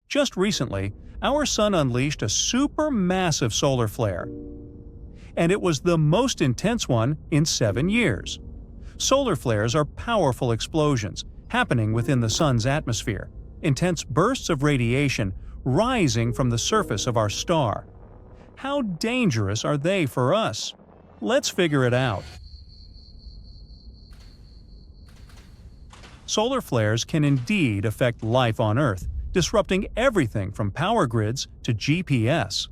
Just recently, our Sun unleashed a supermassive solar flare, and it was the most intense one in 7 years. Solar flares are powerful explosions happening within the Sun's atmosphere, intense bursts of radiation rising from the surface of our star. How dangerous are they for us? Let's figure it out. Solar flares can indeed affect life on Earth, disrupting everything from power grids to GPS.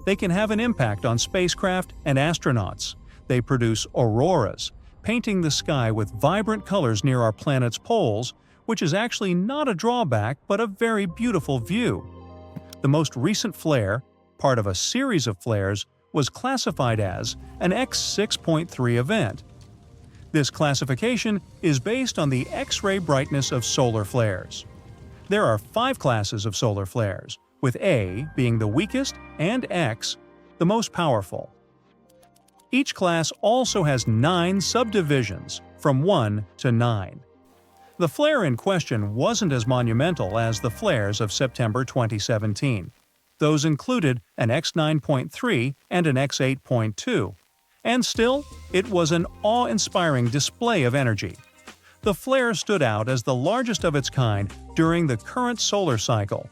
They can have an impact on spacecraft and astronauts. They produce auroras, painting the sky with vibrant colors near our planet's poles, which is actually not a drawback but a very beautiful view. The most recent flare, part of a series of flares, was classified as an X6.3 event. This classification is based on the X-ray brightness of solar flares. There are 5 classes of solar flares, with A being the weakest and X the most powerful. Each class also has 9 subdivisions, from 1 to 9. The flare in question wasn't as monumental as the flares of September 2017. Those included an X9.3 and an X8.2. And still, it was an awe-inspiring display of energy. The flare stood out as the largest of its kind during the current solar cycle.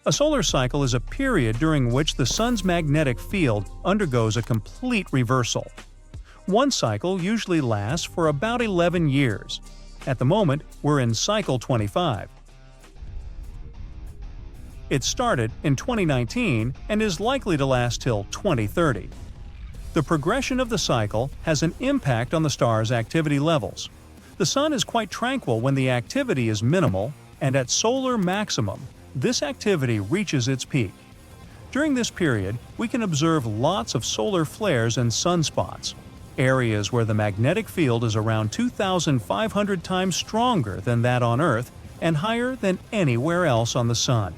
A solar cycle is a period during which the Sun's magnetic field undergoes a complete reversal. One cycle usually lasts for about 11 years. At the moment, we're in cycle 25. It started in 2019 and is likely to last till 2030. The progression of the cycle has an impact on the star's activity levels. The Sun is quite tranquil when the activity is minimal, and at solar maximum, this activity reaches its peak. During this period, we can observe lots of solar flares and sunspots, areas where the magnetic field is around 2,500 times stronger than that on Earth and higher than anywhere else on the Sun.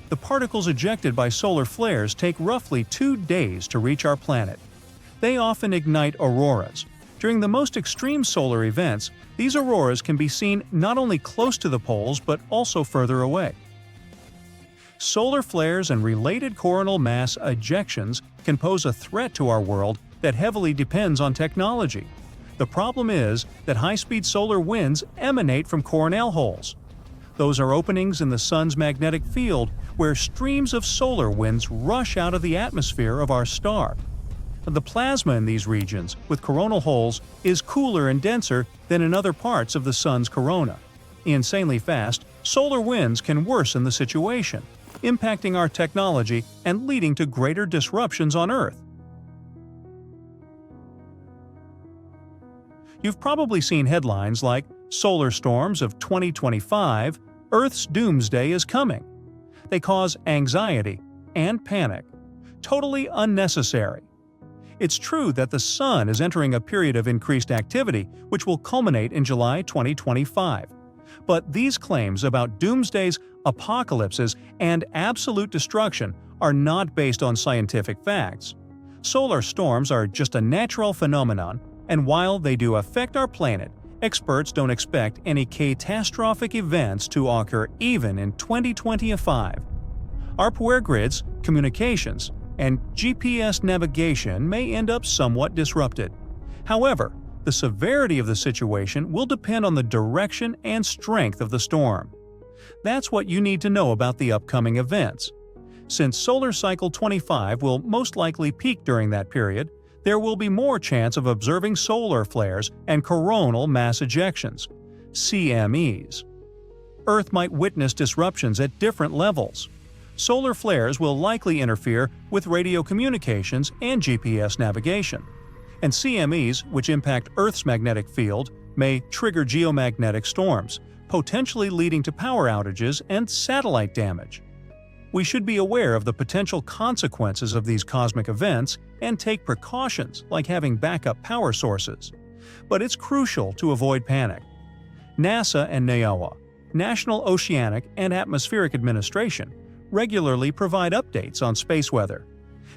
The particles ejected by solar flares take roughly 2 days to reach our planet. They often ignite auroras. During the most extreme solar events, these auroras can be seen not only close to the poles but also further away. Solar flares and related coronal mass ejections can pose a threat to our world that heavily depends on technology. The problem is that high-speed solar winds emanate from coronal holes. Those are openings in the Sun's magnetic field where streams of solar winds rush out of the atmosphere of our star. The plasma in these regions, with coronal holes, is cooler and denser than in other parts of the Sun's corona. Insanely fast, solar winds can worsen the situation, impacting our technology and leading to greater disruptions on Earth. You've probably seen headlines like, "Solar storms of 2025, Earth's doomsday is coming." They cause anxiety and panic. Totally unnecessary. It's true that the Sun is entering a period of increased activity, which will culminate in July 2025. But these claims about doomsdays, apocalypses, and absolute destruction are not based on scientific facts. Solar storms are just a natural phenomenon, and while they do affect our planet, experts don't expect any catastrophic events to occur even in 2025. Our power grids, communications, and GPS navigation may end up somewhat disrupted. However, the severity of the situation will depend on the direction and strength of the storm. That's what you need to know about the upcoming events. Since solar cycle 25 will most likely peak during that period, there will be more chance of observing solar flares and coronal mass ejections, CMEs. Earth might witness disruptions at different levels. Solar flares will likely interfere with radio communications and GPS navigation. And CMEs, which impact Earth's magnetic field, may trigger geomagnetic storms, potentially leading to power outages and satellite damage. We should be aware of the potential consequences of these cosmic events and take precautions like having backup power sources. But it's crucial to avoid panic. NASA and NOAA, National Oceanic and Atmospheric Administration, regularly provide updates on space weather.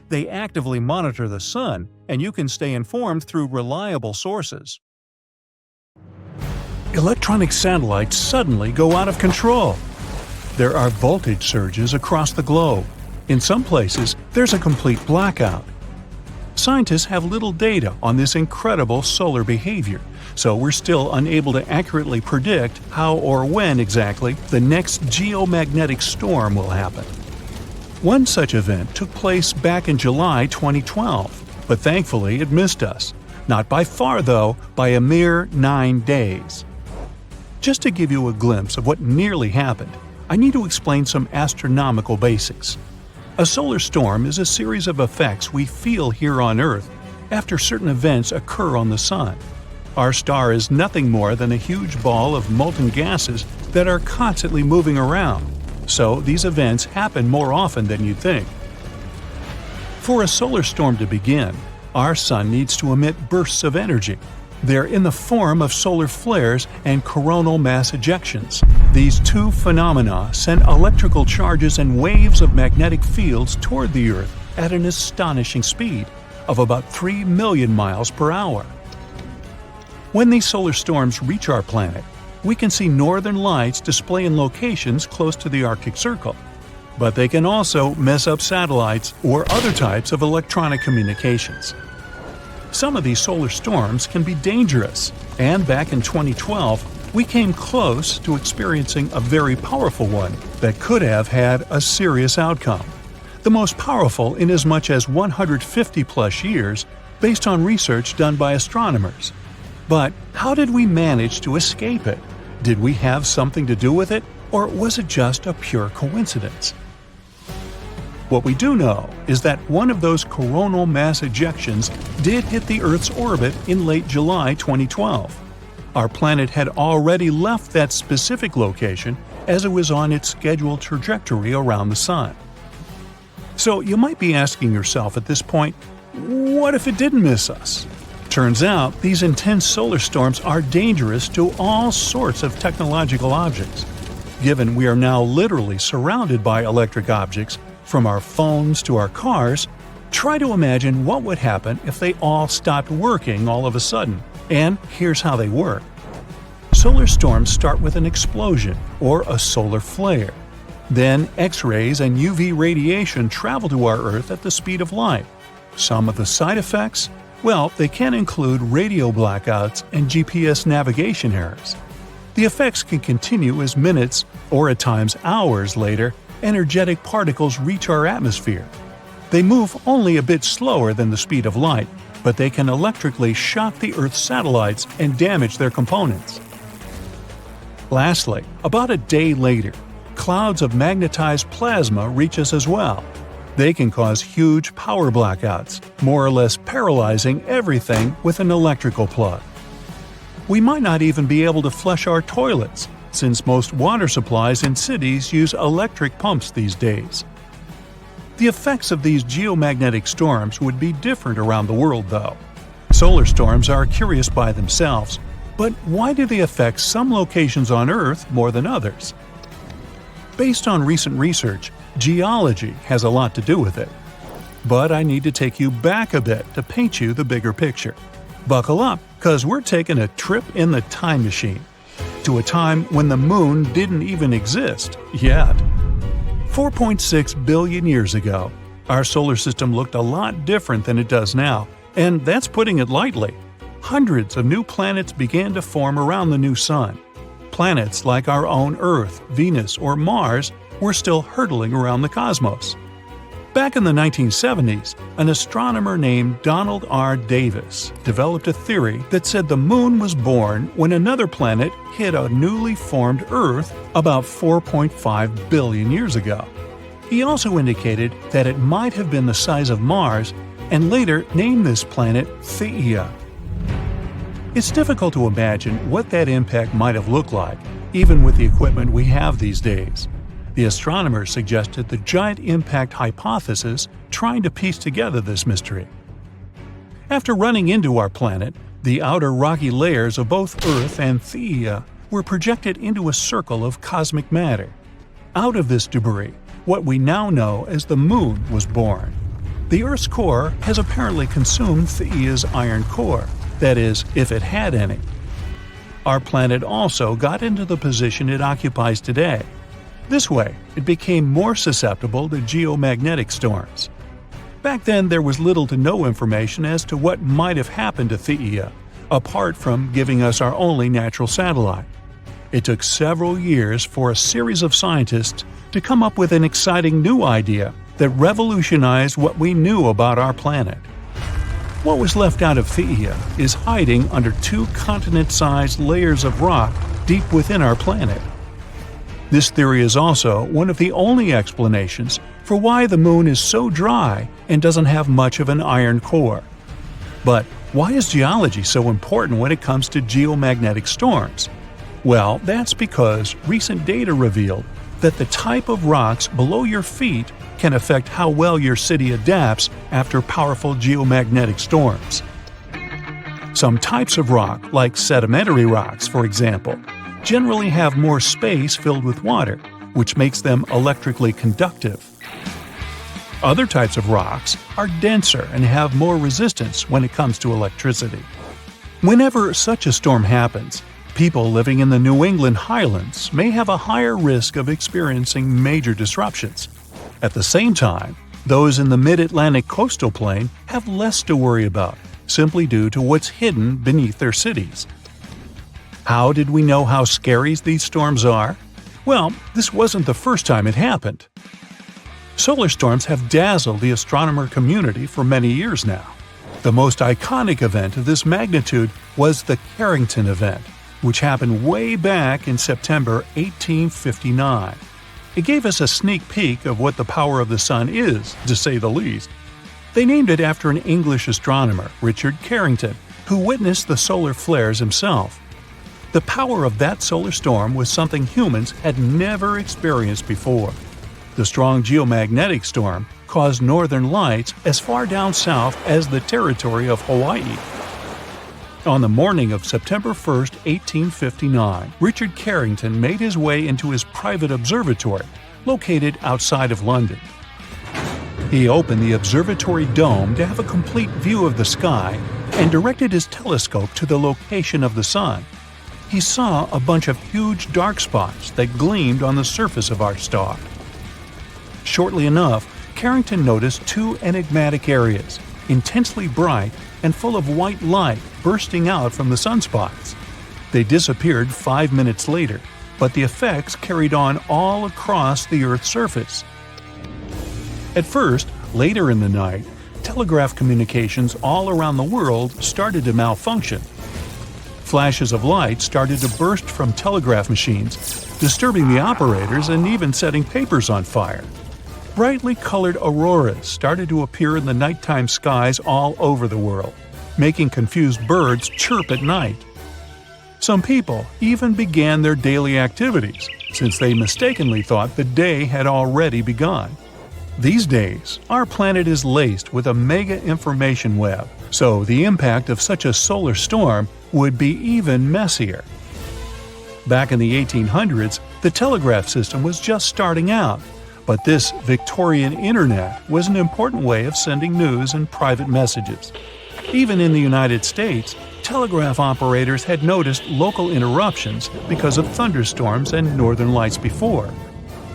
They actively monitor the Sun, and you can stay informed through reliable sources. Electronic satellites suddenly go out of control. there are voltage surges across the globe. In some places, there's a complete blackout. Scientists have little data on this incredible solar behavior, so we're still unable to accurately predict how or when exactly the next geomagnetic storm will happen. One such event took place back in July 2012, but thankfully it missed us. Not by far, though, by a mere 9 days. Just to give you a glimpse of what nearly happened, I need to explain some astronomical basics. A solar storm is a series of effects we feel here on Earth after certain events occur on the Sun. Our star is nothing more than a huge ball of molten gases that are constantly moving around, so these events happen more often than you'd think. For a solar storm to begin, our Sun needs to emit bursts of energy. They're in the form of solar flares and coronal mass ejections. These two phenomena send electrical charges and waves of magnetic fields toward the Earth at an astonishing speed of about 3 million miles per hour. When these solar storms reach our planet, we can see northern lights display in locations close to the Arctic Circle. But they can also mess up satellites or other types of electronic communications. Some of these solar storms can be dangerous, and back in 2012, we came close to experiencing a very powerful one that could have had a serious outcome. The most powerful in as much as 150-plus years, based on research done by astronomers. But how did we manage to escape it? Did we have something to do with it, or was it just a pure coincidence? What we do know is that one of those coronal mass ejections did hit the Earth's orbit in late July 2012. Our planet had already left that specific location as it was on its scheduled trajectory around the Sun. So you might be asking yourself at this point, what if it didn't miss us? Turns out these intense solar storms are dangerous to all sorts of technological objects. Given we are now literally surrounded by electric objects, from our phones to our cars, try to imagine what would happen if they all stopped working all of a sudden. And here's how they work. Solar storms start with an explosion, or a solar flare. Then X-rays and UV radiation travel to our Earth at the speed of light. Some of the side effects? Well, they can include radio blackouts and GPS navigation errors. The effects can continue as minutes, or at times hours later, energetic particles reach our atmosphere. They move only a bit slower than the speed of light, but they can electrically shock the Earth's satellites and damage their components. Lastly, about a day later, clouds of magnetized plasma reach us as well. They can cause huge power blackouts, more or less paralyzing everything with an electrical plug. We might not even be able to flush our toilets, since most water supplies in cities use electric pumps these days. The effects of these geomagnetic storms would be different around the world, though. Solar storms are curious by themselves, but why do they affect some locations on Earth more than others? Based on recent research, geology has a lot to do with it. But I need to take you back a bit to paint you the bigger picture. Buckle up, because we're taking a trip in the time machine. To a time when the Moon didn't even exist yet. 4.6 billion years ago, our solar system looked a lot different than it does now, and that's putting it lightly. Hundreds of new planets began to form around the new Sun. Planets like our own Earth, Venus, or Mars were still hurtling around the cosmos. Back in the 1970s, an astronomer named Donald R. Davis developed a theory that said the Moon was born when another planet hit a newly formed Earth about 4.5 billion years ago. He also indicated that it might have been the size of Mars and later named this planet Theia. It's difficult to imagine what that impact might have looked like, even with the equipment we have these days. The astronomers suggested the giant impact hypothesis, trying to piece together this mystery. After running into our planet, the outer rocky layers of both Earth and Theia were projected into a circle of cosmic matter. Out of this debris, what we now know as the Moon was born. The Earth's core has apparently consumed Theia's iron core, that is, if it had any. Our planet also got into the position it occupies today. This way, it became more susceptible to geomagnetic storms. Back then, there was little to no information as to what might have happened to Theia, apart from giving us our only natural satellite. It took several years for a series of scientists to come up with an exciting new idea that revolutionized what we knew about our planet. What was left out of Theia is hiding under 2 continent-sized layers of rock deep within our planet. This theory is also one of the only explanations for why the Moon is so dry and doesn't have much of an iron core. But why is geology so important when it comes to geomagnetic storms? Well, that's because recent data revealed that the type of rocks below your feet can affect how well your city adapts after powerful geomagnetic storms. Some types of rock, like sedimentary rocks for example, generally have more space filled with water, which makes them electrically conductive. Other types of rocks are denser and have more resistance when it comes to electricity. Whenever such a storm happens, people living in the New England highlands may have a higher risk of experiencing major disruptions. At the same time, those in the mid-Atlantic coastal plain have less to worry about, simply due to what's hidden beneath their cities. How did we know how scary these storms are? Well, this wasn't the first time it happened. Solar storms have dazzled the astronomer community for many years now. The most iconic event of this magnitude was the Carrington Event, which happened way back in September 1859. It gave us a sneak peek of what the power of the Sun is, to say the least. They named it after an English astronomer, Richard Carrington, who witnessed the solar flares himself. The power of that solar storm was something humans had never experienced before. The strong geomagnetic storm caused northern lights as far down south as the territory of Hawaii. On the morning of September 1, 1859, Richard Carrington made his way into his private observatory, located outside of London. He opened the observatory dome to have a complete view of the sky and directed his telescope to the location of the Sun. He saw a bunch of huge dark spots that gleamed on the surface of our star. Shortly enough, Carrington noticed 2 enigmatic areas, intensely bright and full of white light bursting out from the sunspots. They disappeared 5 minutes later, but the effects carried on all across the Earth's surface. At first, later in the night, telegraph communications all around the world started to malfunction. Flashes of light started to burst from telegraph machines, disturbing the operators and even setting papers on fire. Brightly colored auroras started to appear in the nighttime skies all over the world, making confused birds chirp at night. Some people even began their daily activities, since they mistakenly thought the day had already begun. These days, our planet is laced with a mega information web, so the impact of such a solar storm would be even messier. Back in the 1800s, the telegraph system was just starting out, but this Victorian internet was an important way of sending news and private messages. Even in the United States, telegraph operators had noticed local interruptions because of thunderstorms and northern lights before.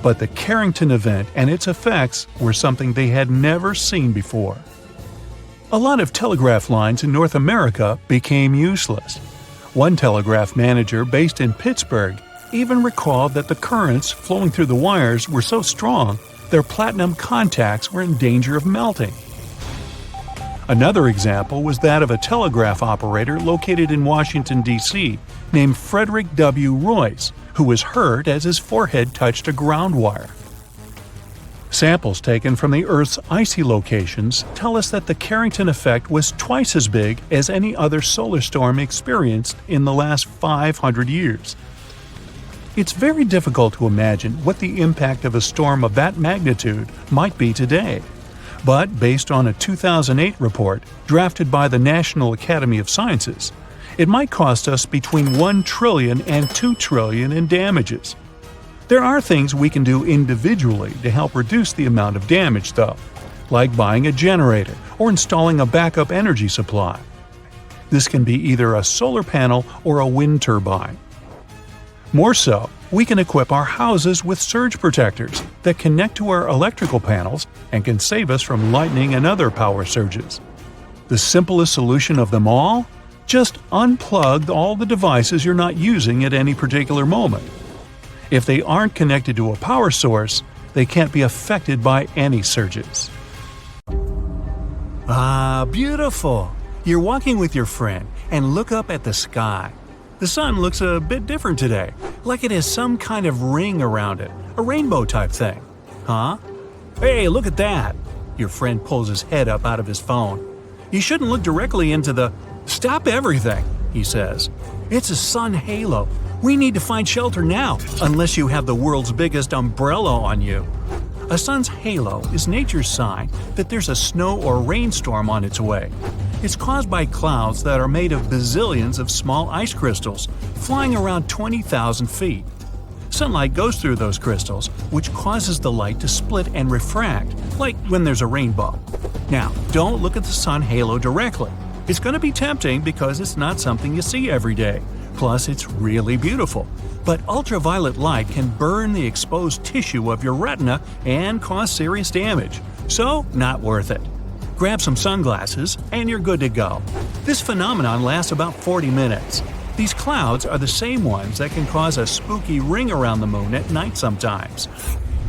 But the Carrington event and its effects were something they had never seen before. A lot of telegraph lines in North America became useless. One telegraph manager based in Pittsburgh even recalled that the currents flowing through the wires were so strong their platinum contacts were in danger of melting. Another example was that of a telegraph operator located in Washington, D.C., named Frederick W. Royce, who was hurt as his forehead touched a ground wire. Samples taken from the Earth's icy locations tell us that the Carrington effect was twice as big as any other solar storm experienced in the last 500 years. It's very difficult to imagine what the impact of a storm of that magnitude might be today. But based on a 2008 report drafted by the National Academy of Sciences, it might cost us between $1 trillion and $2 trillion in damages. There are things we can do individually to help reduce the amount of damage, though, like buying a generator or installing a backup energy supply. This can be either a solar panel or a wind turbine. More so, we can equip our houses with surge protectors that connect to our electrical panels and can save us from lightning and other power surges. The simplest solution of them all? Just unplug all the devices you're not using at any particular moment. If they aren't connected to a power source, they can't be affected by any surges. Ah, beautiful! You're walking with your friend and look up at the sky. The sun looks a bit different today, like it has some kind of ring around it, a rainbow type thing. Huh? Hey, look at that! Your friend pulls his head up out of his phone. You shouldn't look directly into the… Stop everything, he says. It's a sun halo. We need to find shelter now, unless you have the world's biggest umbrella on you. A sun's halo is nature's sign that there's a snow or rainstorm on its way. It's caused by clouds that are made of bazillions of small ice crystals flying around 20,000 feet. Sunlight goes through those crystals, which causes the light to split and refract, like when there's a rainbow. Now, don't look at the sun halo directly. It's going to be tempting because it's not something you see every day. Plus, it's really beautiful. But ultraviolet light can burn the exposed tissue of your retina and cause serious damage. So, not worth it. Grab some sunglasses and you're good to go. This phenomenon lasts about 40 minutes. These clouds are the same ones that can cause a spooky ring around the moon at night sometimes.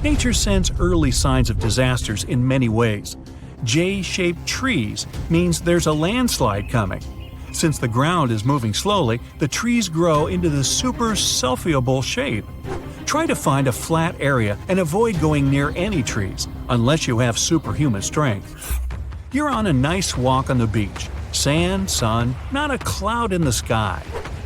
Nature sends early signs of disasters in many ways. J-shaped trees means there's a landslide coming. Since the ground is moving slowly, the trees grow into the super selfiable shape. Try to find a flat area and avoid going near any trees, unless you have superhuman strength. You're on a nice walk on the beach. Sand, sun, not a cloud in the sky.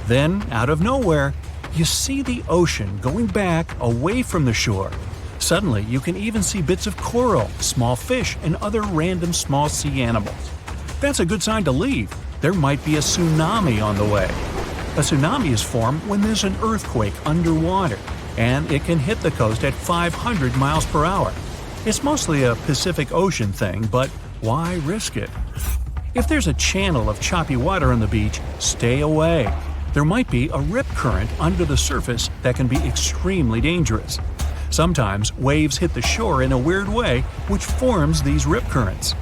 Then, out of nowhere, you see the ocean going back away from the shore. Suddenly, you can even see bits of coral, small fish, and other random small sea animals. That's a good sign to leave. There might be a tsunami on the way. A tsunami is formed when there's an earthquake underwater, and it can hit the coast at 500 miles per hour. It's mostly a Pacific Ocean thing, but why risk it? If there's a channel of choppy water on the beach, stay away. There might be a rip current under the surface that can be extremely dangerous. Sometimes waves hit the shore in a weird way, which forms these rip currents.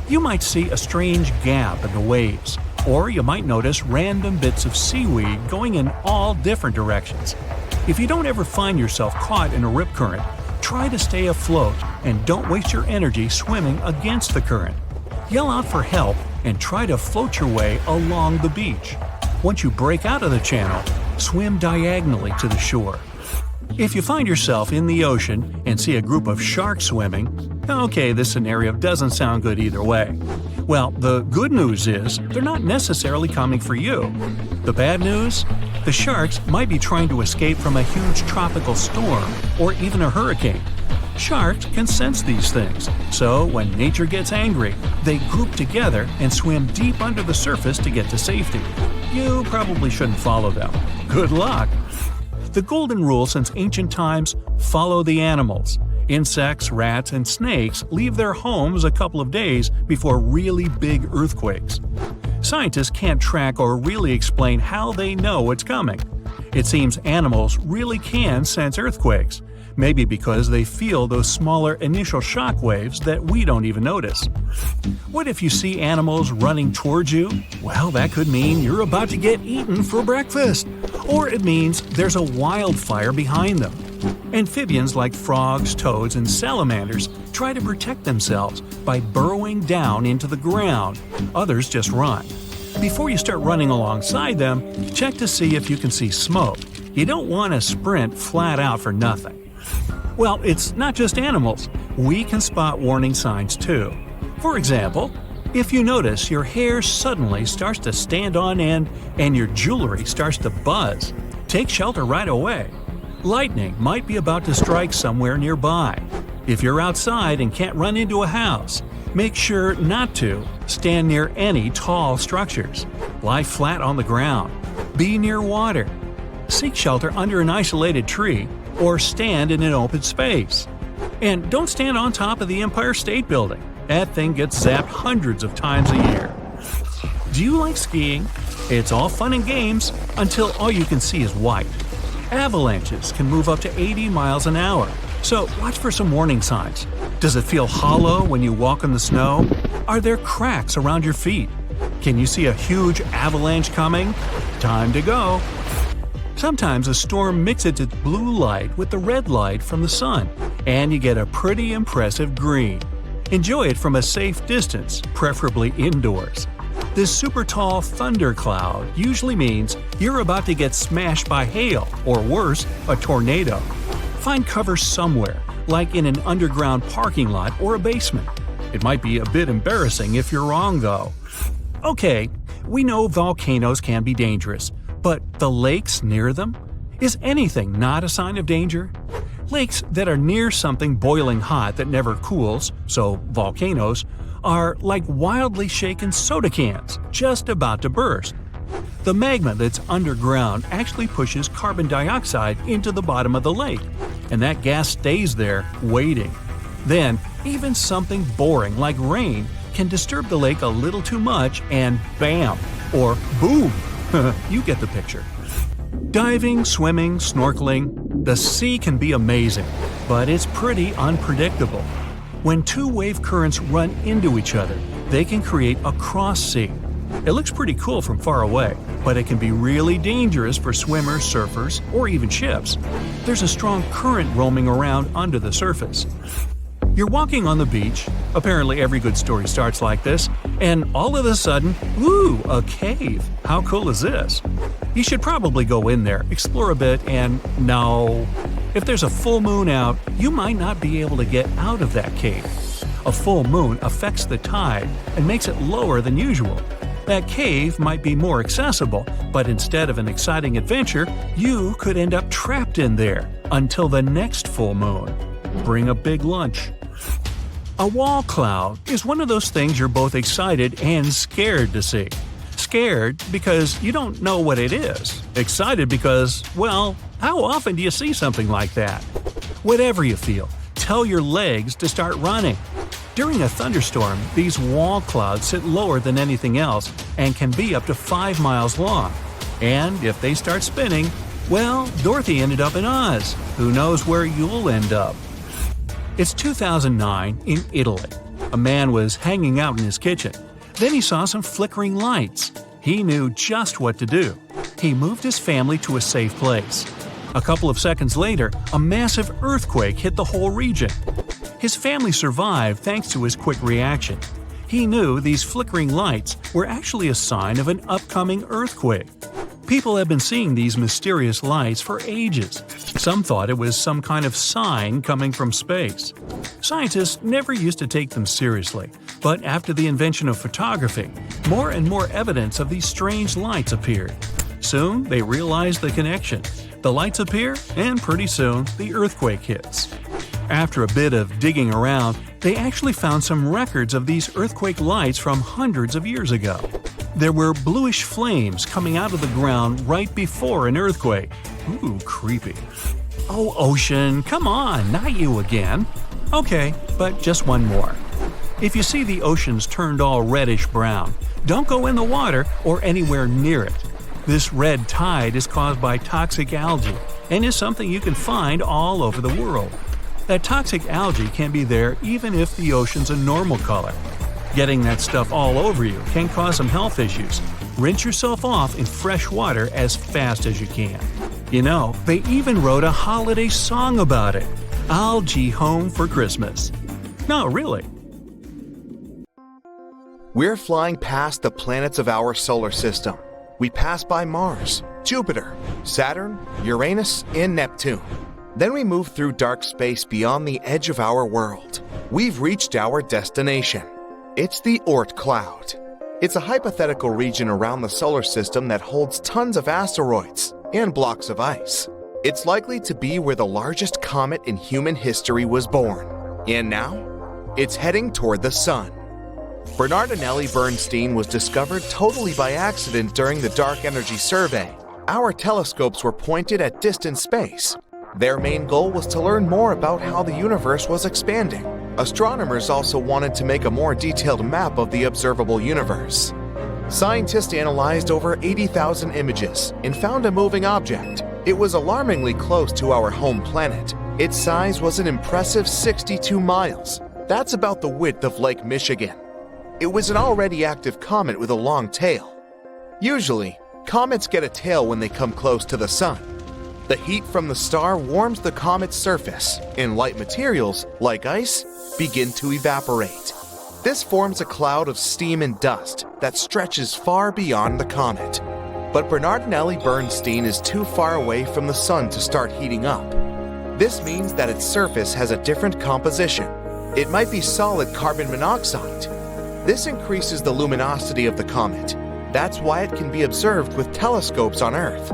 You might see a strange gap in the waves, or you might notice random bits of seaweed going in all different directions. If you don't ever find yourself caught in a rip current, try to stay afloat and don't waste your energy swimming against the current. Yell out for help and try to float your way along the beach. Once you break out of the channel, swim diagonally to the shore. If you find yourself in the ocean and see a group of sharks swimming, okay, this scenario doesn't sound good either way. Well, the good news is they're not necessarily coming for you. The bad news? The sharks might be trying to escape from a huge tropical storm or even a hurricane. Sharks can sense these things, so when nature gets angry, they group together and swim deep under the surface to get to safety. You probably shouldn't follow them. Good luck! The golden rule since ancient times: follow the animals. Insects, rats, and snakes leave their homes a couple of days before really big earthquakes. Scientists can't track or really explain how they know it's coming. It seems animals really can sense earthquakes, maybe because they feel those smaller initial shock waves that we don't even notice. What if you see animals running towards you? Well, that could mean you're about to get eaten for breakfast. Or it means there's a wildfire behind them. Amphibians like frogs, toads, and salamanders try to protect themselves by burrowing down into the ground. Others just run. Before you start running alongside them, check to see if you can see smoke. You don't want to sprint flat out for nothing. Well, it's not just animals. We can spot warning signs too. For example, if you notice your hair suddenly starts to stand on end and your jewelry starts to buzz, take shelter right away. Lightning might be about to strike somewhere nearby. If you're outside and can't run into a house, make sure not to stand near any tall structures. Lie flat on the ground. Be near water. Seek shelter under an isolated tree or stand in an open space. And don't stand on top of the Empire State Building. That thing gets zapped hundreds of times a year. Do you like skiing? It's all fun and games until all you can see is white. Avalanches can move up to 80 miles an hour, so watch for some warning signs. Does it feel hollow when you walk in the snow? Are there cracks around your feet? Can you see a huge avalanche coming? Time to go! Sometimes a storm mixes its blue light with the red light from the sun, and you get a pretty impressive green. Enjoy it from a safe distance, preferably indoors. This super tall thundercloud usually means you're about to get smashed by hail, or worse, a tornado. Find cover somewhere, like in an underground parking lot or a basement. It might be a bit embarrassing if you're wrong, though. Okay, we know volcanoes can be dangerous, but the lakes near them? Is anything not a sign of danger? Lakes that are near something boiling hot that never cools, so volcanoes, are like wildly shaken soda cans, just about to burst. The magma that's underground actually pushes carbon dioxide into the bottom of the lake, and that gas stays there, waiting. Then, even something boring like rain can disturb the lake a little too much and bam! Or boom! You get the picture. Diving, swimming, snorkeling, the sea can be amazing, but it's pretty unpredictable. When two wave currents run into each other, they can create a cross sea. It looks pretty cool from far away, but it can be really dangerous for swimmers, surfers, or even ships. There's a strong current roaming around under the surface. You're walking on the beach, apparently every good story starts like this, and all of a sudden, ooh, a cave! How cool is this? You should probably go in there, explore a bit, and no. If there's a full moon out, you might not be able to get out of that cave. A full moon affects the tide and makes it lower than usual. That cave might be more accessible, but instead of an exciting adventure, you could end up trapped in there until the next full moon. Bring a big lunch. A wall cloud is one of those things you're both excited and scared to see. Scared because you don't know what it is. Excited because, well, how often do you see something like that? Whatever you feel, tell your legs to start running. During a thunderstorm, these wall clouds sit lower than anything else and can be up to 5 miles long. And if they start spinning, well, Dorothy ended up in Oz. Who knows where you'll end up? It's 2009 in Italy. A man was hanging out in his kitchen. Then he saw some flickering lights. He knew just what to do. He moved his family to a safe place. A couple of seconds later, a massive earthquake hit the whole region. His family survived thanks to his quick reaction. He knew these flickering lights were actually a sign of an upcoming earthquake. People have been seeing these mysterious lights for ages. Some thought it was some kind of sign coming from space. Scientists never used to take them seriously, but after the invention of photography, more and more evidence of these strange lights appeared. Soon, they realized the connection. The lights appear, and pretty soon, the earthquake hits. After a bit of digging around, they actually found some records of these earthquake lights from hundreds of years ago. There were bluish flames coming out of the ground right before an earthquake. Ooh, creepy. Oh, ocean, come on, not you again. Okay, but just one more. If you see the oceans turned all reddish-brown, don't go in the water or anywhere near it. This red tide is caused by toxic algae and is something you can find all over the world. That toxic algae can be there even if the ocean's a normal color. Getting that stuff all over you can cause some health issues. Rinse yourself off in fresh water as fast as you can. You know, they even wrote a holiday song about it. Algae home for Christmas. No, really. We're flying past the planets of our solar system. We pass by Mars, Jupiter, Saturn, Uranus, and Neptune. Then we move through dark space beyond the edge of our world. We've reached our destination. It's the Oort cloud. It's a hypothetical region around the solar system that holds tons of asteroids and blocks of ice. It's likely to be where the largest comet in human history was born. And now, it's heading toward the sun. Bernardinelli-Bernstein was discovered totally by accident during the Dark Energy Survey. Our telescopes were pointed at distant space. Their main goal was to learn more about how the universe was expanding. Astronomers also wanted to make a more detailed map of the observable universe. Scientists analyzed over 80,000 images and found a moving object. It was alarmingly close to our home planet. Its size was an impressive 62 miles. That's about the width of Lake Michigan. It was an already active comet with a long tail. Usually, comets get a tail when they come close to the sun. The heat from the star warms the comet's surface, and light materials, like ice, begin to evaporate. This forms a cloud of steam and dust that stretches far beyond the comet. But Bernardinelli-Bernstein is too far away from the sun to start heating up. This means that its surface has a different composition. It might be solid carbon monoxide. This increases the luminosity of the comet. That's why it can be observed with telescopes on Earth.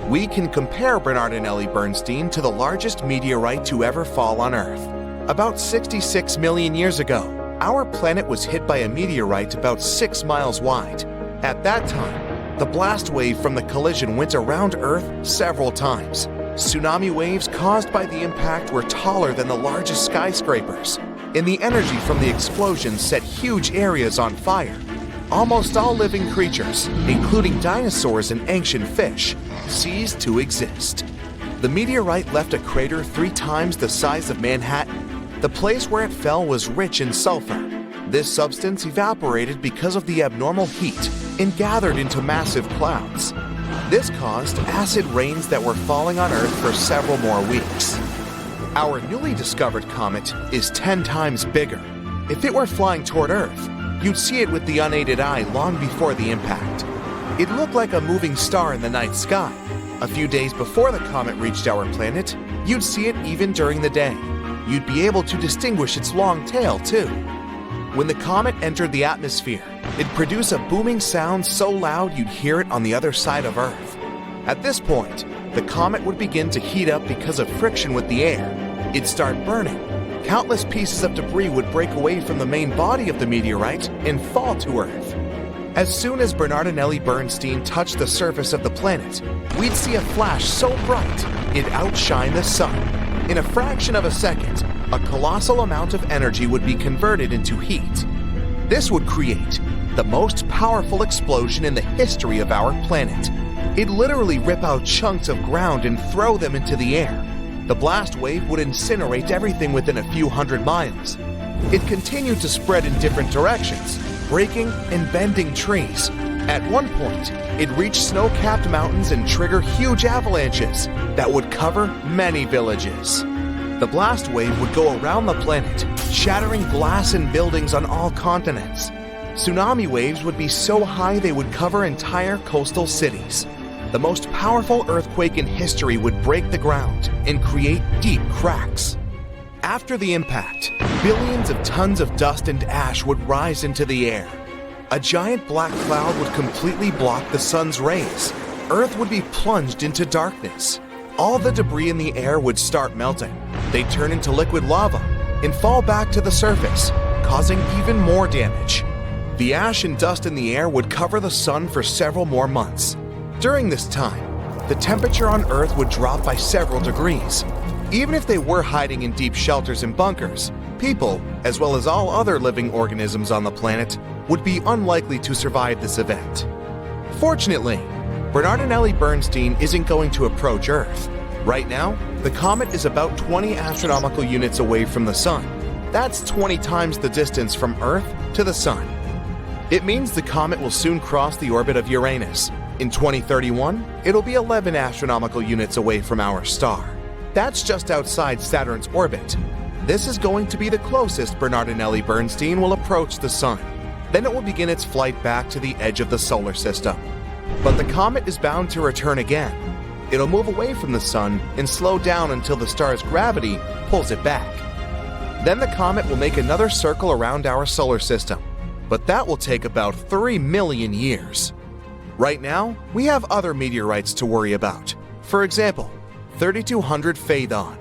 We can compare Bernardinelli-Bernstein to the largest meteorite to ever fall on Earth. About 66 million years ago, our planet was hit by a meteorite about 6 miles wide. At that time, the blast wave from the collision went around Earth several times. Tsunami waves caused by the impact were taller than the largest skyscrapers, and the energy from the explosion set huge areas on fire. Almost all living creatures, including dinosaurs and ancient fish, ceased to exist. The meteorite left a crater 3 times the size of Manhattan. The place where it fell was rich in sulfur. This substance evaporated because of the abnormal heat and gathered into massive clouds. This caused acid rains that were falling on Earth for several more weeks. Our newly discovered comet is 10 times bigger. If it were flying toward Earth, you'd see it with the unaided eye long before the impact. It looked like a moving star in the night sky. A few days before the comet reached our planet, you'd see it even during the day. You'd be able to distinguish its long tail, too. When the comet entered the atmosphere, it'd produce a booming sound so loud you'd hear it on the other side of Earth. At this point, the comet would begin to heat up because of friction with the air. It'd start burning. Countless pieces of debris would break away from the main body of the meteorite and fall to Earth. As soon as Bernardinelli-Bernstein touched the surface of the planet, we'd see a flash so bright it'd outshine the sun. In a fraction of a second, a colossal amount of energy would be converted into heat. This would create the most powerful explosion in the history of our planet. It'd literally rip out chunks of ground and throw them into the air. The blast wave would incinerate everything within a few hundred miles. It continued to spread in different directions, breaking and bending trees. At one point, it reached snow-capped mountains and trigger huge avalanches that would cover many villages. The blast wave would go around the planet, shattering glass and buildings on all continents. Tsunami waves would be so high they would cover entire coastal cities. The most powerful earthquake in history would break the ground and create deep cracks. After the impact, billions of tons of dust and ash would rise into the air. A giant black cloud would completely block the sun's rays. Earth would be plunged into darkness. All the debris in the air would start melting. They'd turn into liquid lava and fall back to the surface, causing even more damage. The ash and dust in the air would cover the sun for several more months. During this time, the temperature on Earth would drop by several degrees. Even if they were hiding in deep shelters and bunkers, people, as well as all other living organisms on the planet, would be unlikely to survive this event. Fortunately, Bernardinelli-Bernstein isn't going to approach Earth. Right now, the comet is about 20 astronomical units away from the Sun. That's 20 times the distance from Earth to the Sun. It means the comet will soon cross the orbit of Uranus. In 2031, it'll be 11 astronomical units away from our star. That's just outside Saturn's orbit. This is going to be the closest Bernardinelli-Bernstein will approach the Sun. Then it will begin its flight back to the edge of the solar system. But the comet is bound to return again. It'll move away from the Sun and slow down until the star's gravity pulls it back. Then the comet will make another circle around our solar system. But that will take about 3 million years. Right now, we have other meteorites to worry about. For example, 3200 Phaethon.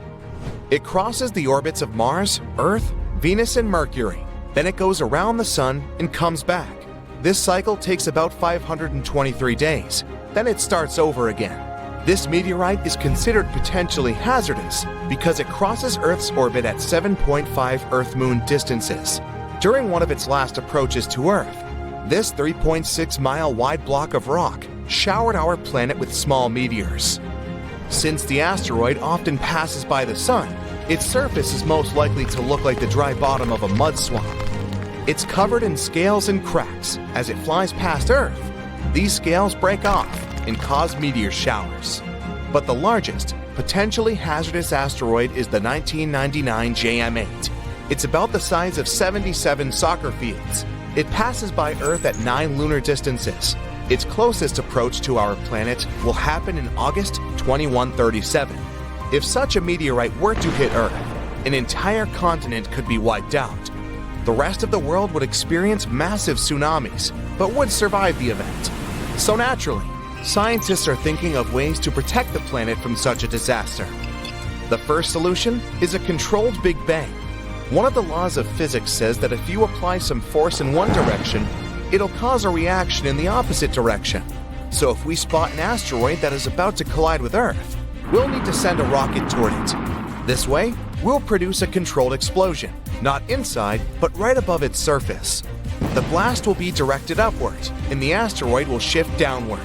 It crosses the orbits of Mars, Earth, Venus, and Mercury. Then it goes around the Sun and comes back. This cycle takes about 523 days. Then it starts over again. This meteorite is considered potentially hazardous because it crosses Earth's orbit at 7.5 Earth-Moon distances. During one of its last approaches to Earth, this 3.6-mile wide block of rock showered our planet with small meteors. Since the asteroid often passes by the Sun, its surface is most likely to look like the dry bottom of a mud swamp. It's covered in scales and cracks. As it flies past Earth, these scales break off and cause meteor showers. But the largest, potentially hazardous asteroid is the 1999 JM8. It's about the size of 77 soccer fields. It passes by Earth at 9 lunar distances. Its closest approach to our planet will happen in August 2137. If such a meteorite were to hit Earth, an entire continent could be wiped out. The rest of the world would experience massive tsunamis, but would survive the event. So naturally, scientists are thinking of ways to protect the planet from such a disaster. The first solution is a controlled Big Bang. One of the laws of physics says that if you apply some force in one direction, it'll cause a reaction in the opposite direction. So if we spot an asteroid that is about to collide with Earth, we'll need to send a rocket toward it. This way, we'll produce a controlled explosion, not inside, but right above its surface. The blast will be directed upward, and the asteroid will shift downward.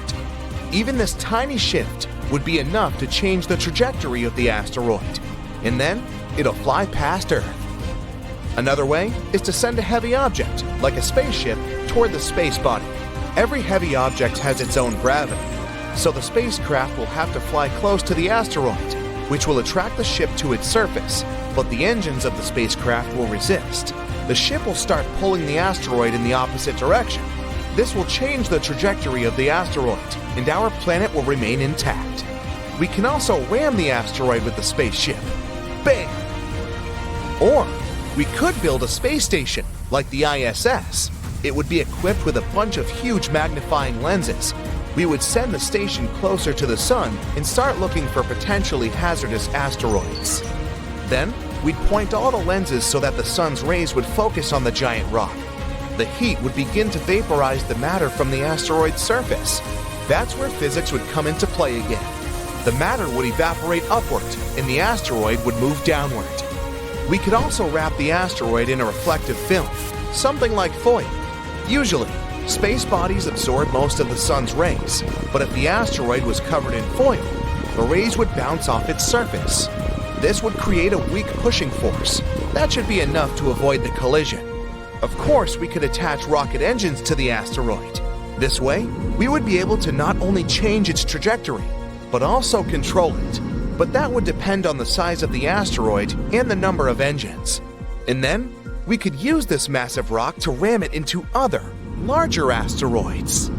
Even this tiny shift would be enough to change the trajectory of the asteroid, and then it'll fly past Earth. Another way is to send a heavy object, like a spaceship, toward the space body. Every heavy object has its own gravity, so the spacecraft will have to fly close to the asteroid, which will attract the ship to its surface, but the engines of the spacecraft will resist. The ship will start pulling the asteroid in the opposite direction. This will change the trajectory of the asteroid, and our planet will remain intact. We can also ram the asteroid with the spaceship. Bam! Or we could build a space station, like the ISS. It would be equipped with a bunch of huge magnifying lenses. We would send the station closer to the Sun and start looking for potentially hazardous asteroids. Then, we'd point all the lenses so that the Sun's rays would focus on the giant rock. The heat would begin to vaporize the matter from the asteroid's surface. That's where physics would come into play again. The matter would evaporate upward, and the asteroid would move downward. We could also wrap the asteroid in a reflective film, something like foil. Usually, space bodies absorb most of the Sun's rays, but if the asteroid was covered in foil, the rays would bounce off its surface. This would create a weak pushing force. That should be enough to avoid the collision. Of course, we could attach rocket engines to the asteroid. This way, we would be able to not only change its trajectory, but also control it. But that would depend on the size of the asteroid and the number of engines. And then, we could use this massive rock to ram it into other, larger asteroids.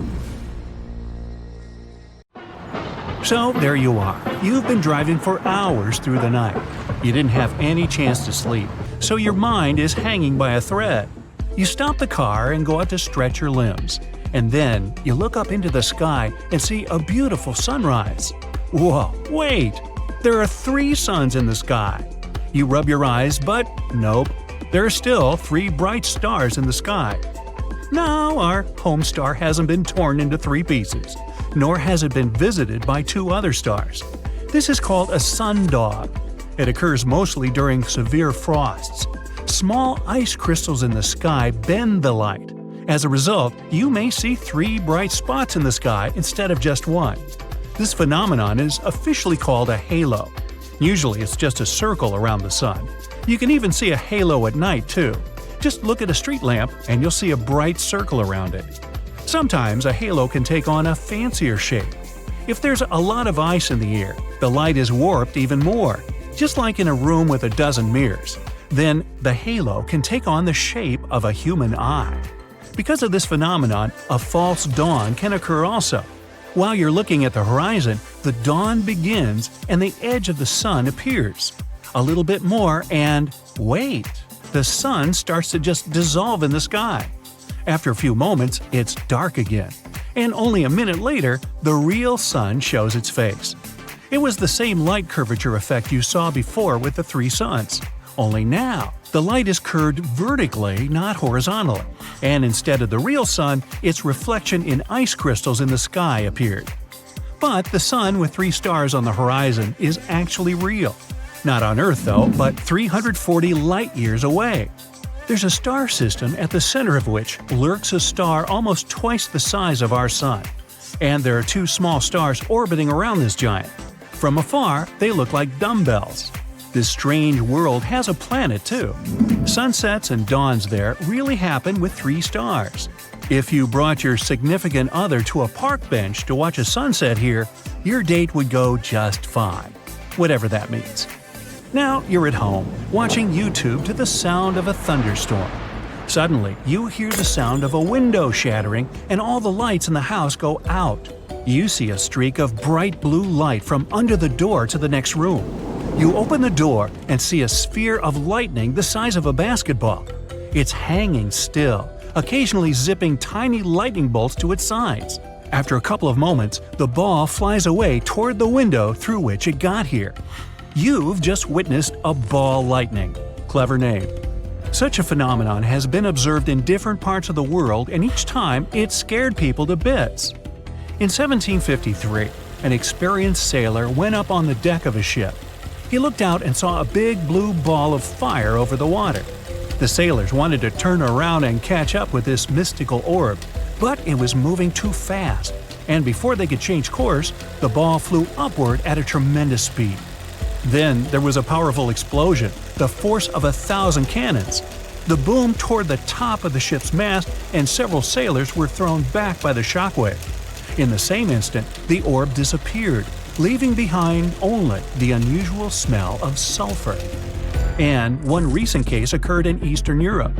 So there you are. You've been driving for hours through the night. You didn't have any chance to sleep, so your mind is hanging by a thread. You stop the car and go out to stretch your limbs. And then you look up into the sky and see a beautiful sunrise. Whoa, wait! There are 3 suns in the sky. You rub your eyes, but nope. There are still 3 bright stars in the sky. No, our home star hasn't been torn into 3 pieces, nor has it been visited by 2 other stars. This is called a sundog. It occurs mostly during severe frosts. Small ice crystals in the sky bend the light. As a result, you may see 3 bright spots in the sky instead of just 1. This phenomenon is officially called a halo. Usually it's just a circle around the sun. You can even see a halo at night, too. Just look at a street lamp and you'll see a bright circle around it. Sometimes a halo can take on a fancier shape. If there's a lot of ice in the air, the light is warped even more, just like in a room with a dozen mirrors. Then the halo can take on the shape of a human eye. Because of this phenomenon, a false dawn can occur also. While you're looking at the horizon, the dawn begins and the edge of the sun appears. A little bit more and wait! The sun starts to just dissolve in the sky. After a few moments, it's dark again. And only a minute later, the real sun shows its face. It was the same light curvature effect you saw before with the 3 suns. Only now, the light is curved vertically, not horizontally. And instead of the real sun, its reflection in ice crystals in the sky appeared. But the sun with 3 stars on the horizon is actually real. Not on Earth though, but 340 light-years away. There's a star system at the center of which lurks a star almost twice the size of our sun. And there are 2 small stars orbiting around this giant. From afar, they look like dumbbells. This strange world has a planet too. Sunsets and dawns there really happen with 3 stars. If you brought your significant other to a park bench to watch a sunset here, your date would go just fine, whatever that means. Now you're at home, watching YouTube to the sound of a thunderstorm. Suddenly, you hear the sound of a window shattering and all the lights in the house go out. You see a streak of bright blue light from under the door to the next room. You open the door and see a sphere of lightning the size of a basketball. It's hanging still, occasionally zipping tiny lightning bolts to its sides. After a couple of moments, the ball flies away toward the window through which it got here. You've just witnessed a ball lightning. Clever name. Such a phenomenon has been observed in different parts of the world, and each time it scared people to bits. In 1753, an experienced sailor went up on the deck of a ship. He looked out and saw a big blue ball of fire over the water. The sailors wanted to turn around and catch up with this mystical orb, but it was moving too fast, and before they could change course, the ball flew upward at a tremendous speed. Then there was a powerful explosion, the force of 1,000 cannons. The boom toward the top of the ship's mast, and several sailors were thrown back by the shockwave. In the same instant, the orb disappeared, leaving behind only the unusual smell of sulfur. And one recent case occurred in Eastern Europe.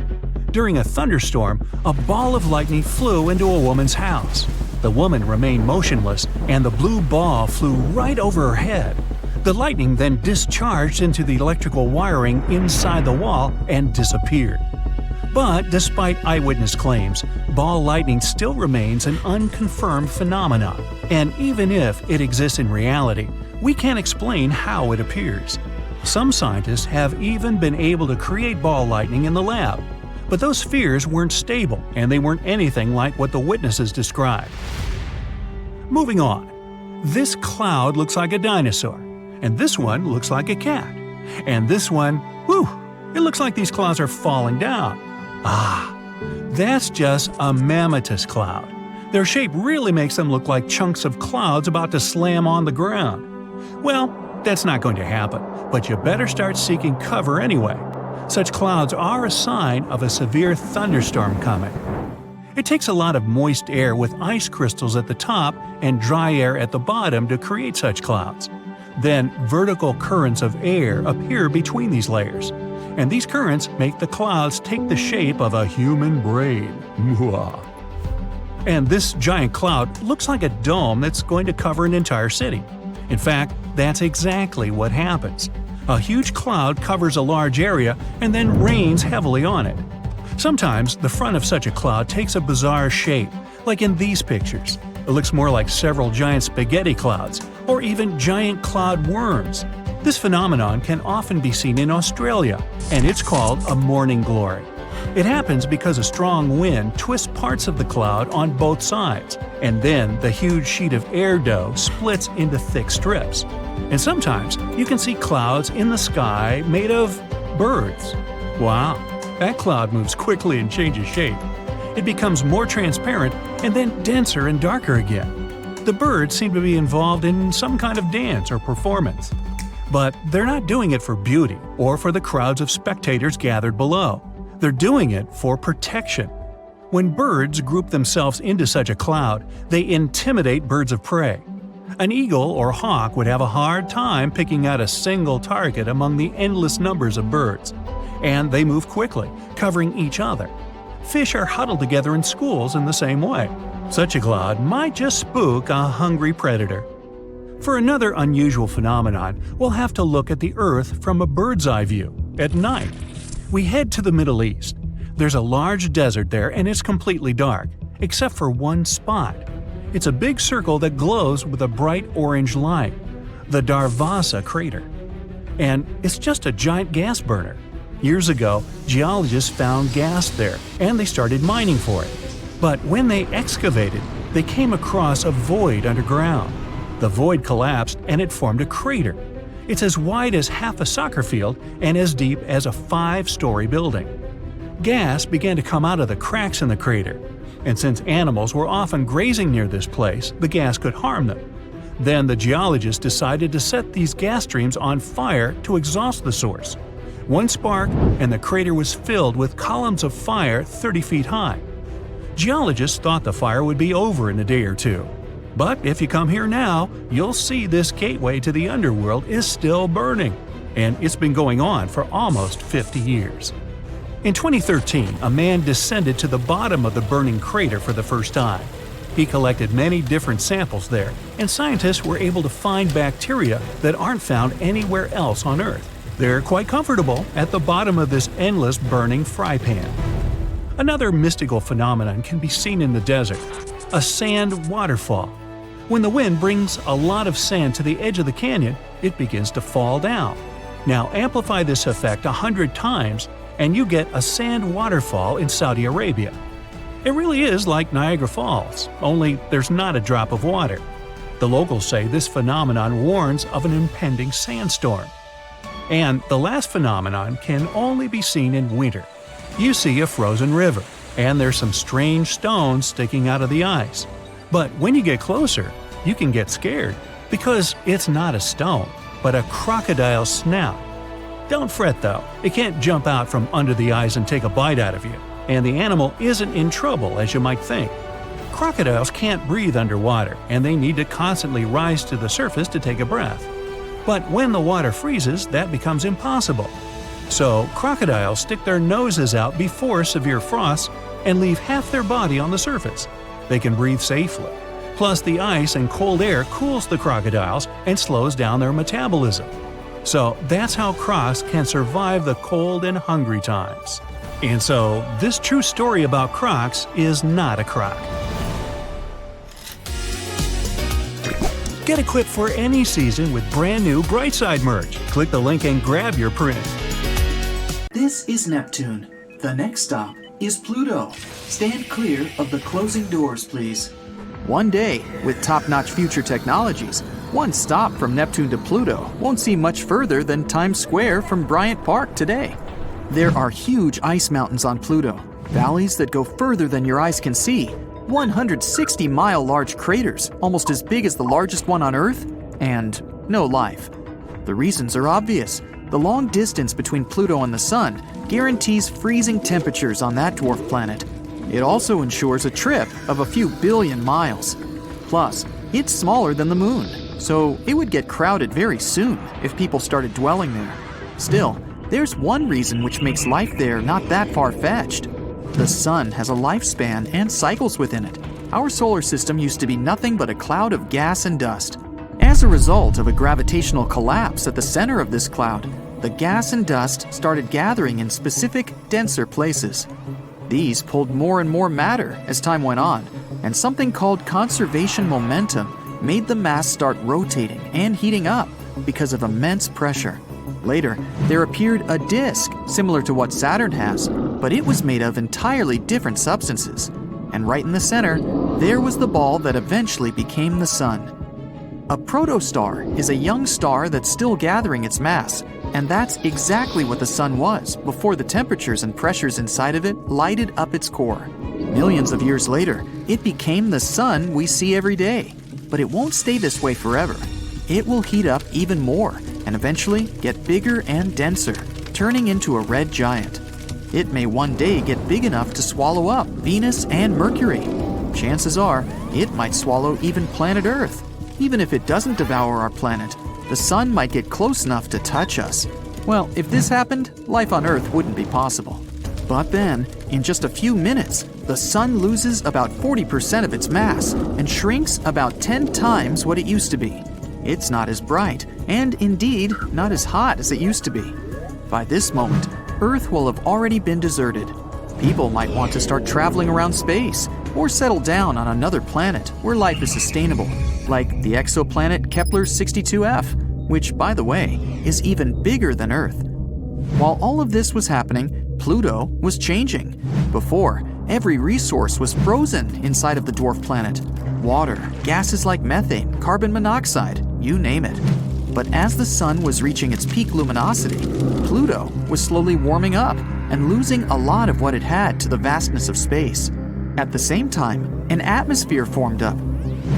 During a thunderstorm, a ball of lightning flew into a woman's house. The woman remained motionless, and the blue ball flew right over her head. The lightning then discharged into the electrical wiring inside the wall and disappeared. But despite eyewitness claims, ball lightning still remains an unconfirmed phenomenon, and even if it exists in reality, we can't explain how it appears. Some scientists have even been able to create ball lightning in the lab, but those spheres weren't stable and they weren't anything like what the witnesses described. Moving on. This cloud looks like a dinosaur, and this one looks like a cat, and this one, it looks like these clouds are falling down. That's just a mammatus cloud. Their shape really makes them look like chunks of clouds about to slam on the ground. Well, that's not going to happen, but you better start seeking cover anyway. Such clouds are a sign of a severe thunderstorm coming. It takes a lot of moist air with ice crystals at the top and dry air at the bottom to create such clouds. Then vertical currents of air appear between these layers, and these currents make the clouds take the shape of a human brain. And this giant cloud looks like a dome that's going to cover an entire city. In fact, that's exactly what happens. A huge cloud covers a large area and then rains heavily on it. Sometimes the front of such a cloud takes a bizarre shape, like in these pictures. It looks more like several giant spaghetti clouds, or even giant cloud worms. This phenomenon can often be seen in Australia, and it's called a morning glory. It happens because a strong wind twists parts of the cloud on both sides, and then the huge sheet of air dough splits into thick strips. And sometimes you can see clouds in the sky made of birds. Wow, that cloud moves quickly and changes shape. It becomes more transparent and then denser and darker again. The birds seem to be involved in some kind of dance or performance. But they're not doing it for beauty or for the crowds of spectators gathered below. They're doing it for protection. When birds group themselves into such a cloud, they intimidate birds of prey. An eagle or hawk would have a hard time picking out a single target among the endless numbers of birds. And they move quickly, covering each other. Fish are huddled together in schools in the same way. Such a cloud might just spook a hungry predator. For another unusual phenomenon, we'll have to look at the Earth from a bird's eye view, at night. We head to the Middle East. There's a large desert there and it's completely dark, except for one spot. It's a big circle that glows with a bright orange light, the Darvasa crater. And it's just a giant gas burner. Years ago, geologists found gas there, and they started mining for it. But when they excavated, they came across a void underground. The void collapsed and it formed a crater. It's as wide as half a soccer field and as deep as a 5-story building. Gas began to come out of the cracks in the crater, and since animals were often grazing near this place, the gas could harm them. Then the geologists decided to set these gas streams on fire to exhaust the source. One spark, and the crater was filled with columns of fire 30 feet high. Geologists thought the fire would be over in a day or two. But if you come here now, you'll see this gateway to the underworld is still burning, and it's been going on for almost 50 years. In 2013, a man descended to the bottom of the burning crater for the first time. He collected many different samples there, and scientists were able to find bacteria that aren't found anywhere else on Earth. They're quite comfortable at the bottom of this endless burning fry pan. Another mystical phenomenon can be seen in the desert: a sand waterfall. When the wind brings a lot of sand to the edge of the canyon, it begins to fall down. Now amplify this effect 100 times, and you get a sand waterfall in Saudi Arabia. It really is like Niagara Falls, only there's not a drop of water. The locals say this phenomenon warns of an impending sandstorm. And the last phenomenon can only be seen in winter. You see a frozen river, and there's some strange stones sticking out of the ice. But when you get closer, you can get scared, because it's not a stone, but a crocodile snout. Don't fret though, it can't jump out from under the ice and take a bite out of you, and the animal isn't in trouble as you might think. Crocodiles can't breathe underwater, and they need to constantly rise to the surface to take a breath. But when the water freezes, that becomes impossible. So crocodiles stick their noses out before severe frost and leave half their body on the surface. They can breathe safely. Plus, the ice and cold air cools the crocodiles and slows down their metabolism. So that's how crocs can survive the cold and hungry times. And so, this true story about crocs is not a croc. Get equipped for any season with brand new Brightside merch. Click the link and grab your print. This is Neptune. The next stop is Pluto. Stand clear of the closing doors, please. One day, with top-notch future technologies, one stop from Neptune to Pluto won't seem much further than Times Square from Bryant Park today. There are huge ice mountains on Pluto, valleys that go further than your eyes can see, 160-mile large craters, almost as big as the largest one on Earth, and no life. The reasons are obvious. The long distance between Pluto and the Sun guarantees freezing temperatures on that dwarf planet. It also ensures a trip of a few billion miles. Plus, it's smaller than the Moon, so it would get crowded very soon if people started dwelling there. Still, there's one reason which makes life there not that far-fetched. The Sun has a lifespan and cycles within it. Our solar system used to be nothing but a cloud of gas and dust. As a result of a gravitational collapse at the center of this cloud, the gas and dust started gathering in specific, denser places. These pulled more and more matter as time went on, and something called conservation momentum made the mass start rotating and heating up because of immense pressure. Later, there appeared a disk similar to what Saturn has, but it was made of entirely different substances. And right in the center, there was the ball that eventually became the Sun. A protostar is a young star that's still gathering its mass, and that's exactly what the Sun was before the temperatures and pressures inside of it lighted up its core. Millions of years later, it became the Sun we see every day. But it won't stay this way forever. It will heat up even more and eventually get bigger and denser, turning into a red giant. It may one day get big enough to swallow up Venus and Mercury. Chances are, it might swallow even planet Earth. Even if it doesn't devour our planet, the Sun might get close enough to touch us. Well, if this happened, life on Earth wouldn't be possible. But then, in just a few minutes, the Sun loses about 40% of its mass and shrinks about 10 times what it used to be. It's not as bright, and indeed, not as hot as it used to be. By this moment, Earth will have already been deserted. People might want to start traveling around space, or settle down on another planet where life is sustainable, like the exoplanet Kepler-62f, which, by the way, is even bigger than Earth. While all of this was happening, Pluto was changing. Before, every resource was frozen inside of the dwarf planet. Water, gases like methane, carbon monoxide, you name it. But as the Sun was reaching its peak luminosity, Pluto was slowly warming up and losing a lot of what it had to the vastness of space. At the same time, an atmosphere formed up.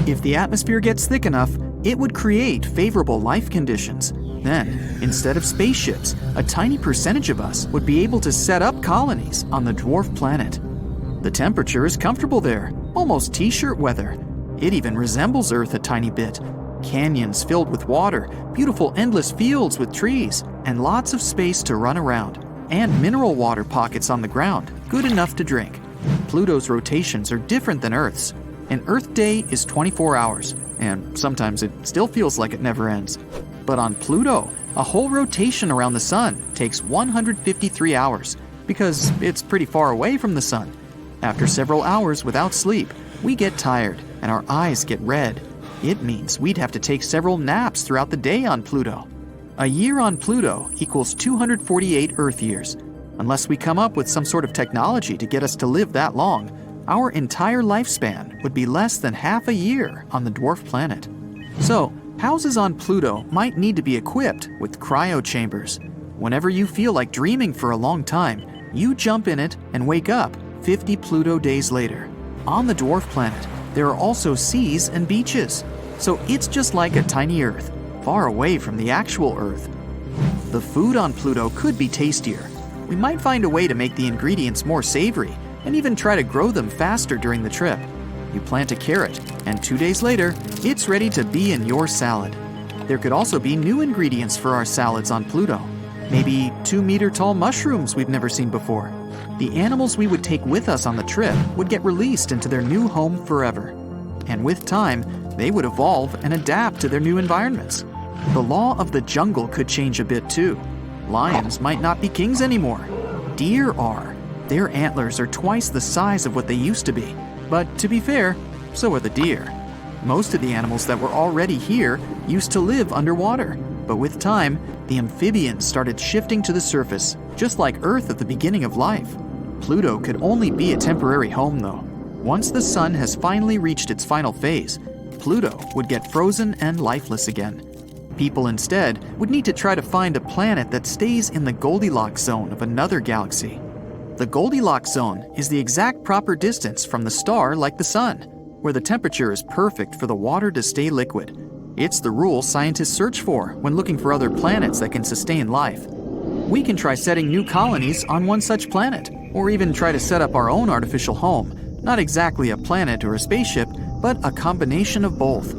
If the atmosphere gets thick enough, It would create favorable life conditions. Then, instead of spaceships, a tiny percentage of us would be able to set up colonies on the dwarf planet. The temperature is comfortable there, almost t-shirt weather. It even resembles Earth a tiny bit. Canyons filled with water, beautiful endless fields with trees, and lots of space to run around, and mineral water pockets on the ground, good enough to drink. Pluto's rotations are different than Earth's. An Earth day is 24 hours, and sometimes it still feels like it never ends. But on Pluto, a whole rotation around the Sun takes 153 hours, because it's pretty far away from the Sun. After several hours without sleep, we get tired and our eyes get red. It means we'd have to take several naps throughout the day on Pluto. A year on Pluto equals 248 Earth years. Unless we come up with some sort of technology to get us to live that long, our entire lifespan would be less than half a year on the dwarf planet. So, houses on Pluto might need to be equipped with cryo chambers. Whenever you feel like dreaming for a long time, you jump in it and wake up 50 Pluto days later. On the dwarf planet, there are also seas and beaches, so it's just like a tiny Earth, far away from the actual Earth. The food on Pluto could be tastier. We might find a way to make the ingredients more savory and even try to grow them faster during the trip. You plant a carrot, and 2 days later, it's ready to be in your salad. There could also be new ingredients for our salads on Pluto. Maybe 2-meter-tall mushrooms we've never seen before. The animals we would take with us on the trip would get released into their new home forever. And with time, they would evolve and adapt to their new environments. The law of the jungle could change a bit too. Lions might not be kings anymore. Deer are. Their antlers are twice the size of what they used to be. But to be fair, so are the deer. Most of the animals that were already here used to live underwater. But with time, the amphibians started shifting to the surface, just like Earth at the beginning of life. Pluto could only be a temporary home though. Once the Sun has finally reached its final phase, Pluto would get frozen and lifeless again. People instead would need to try to find a planet that stays in the Goldilocks zone of another galaxy. The Goldilocks zone is the exact proper distance from the star like the Sun, where the temperature is perfect for the water to stay liquid. It's the rule scientists search for when looking for other planets that can sustain life. We can try setting new colonies on one such planet, or even try to set up our own artificial home, not exactly a planet or a spaceship, but a combination of both.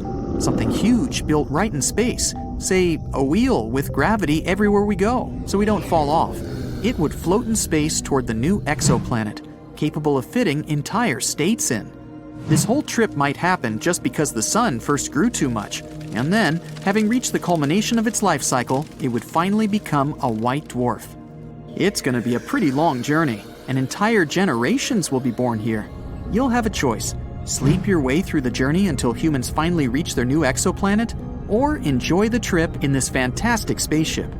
Something huge built right in space, say a wheel with gravity everywhere we go, so we don't fall off. It would float in space toward the new exoplanet, capable of fitting entire states in. This whole trip might happen just because the Sun first grew too much, and then, having reached the culmination of its life cycle, it would finally become a white dwarf. It's going to be a pretty long journey, and entire generations will be born here. You'll have a choice: sleep your way through the journey until humans finally reach their new exoplanet, or enjoy the trip in this fantastic spaceship.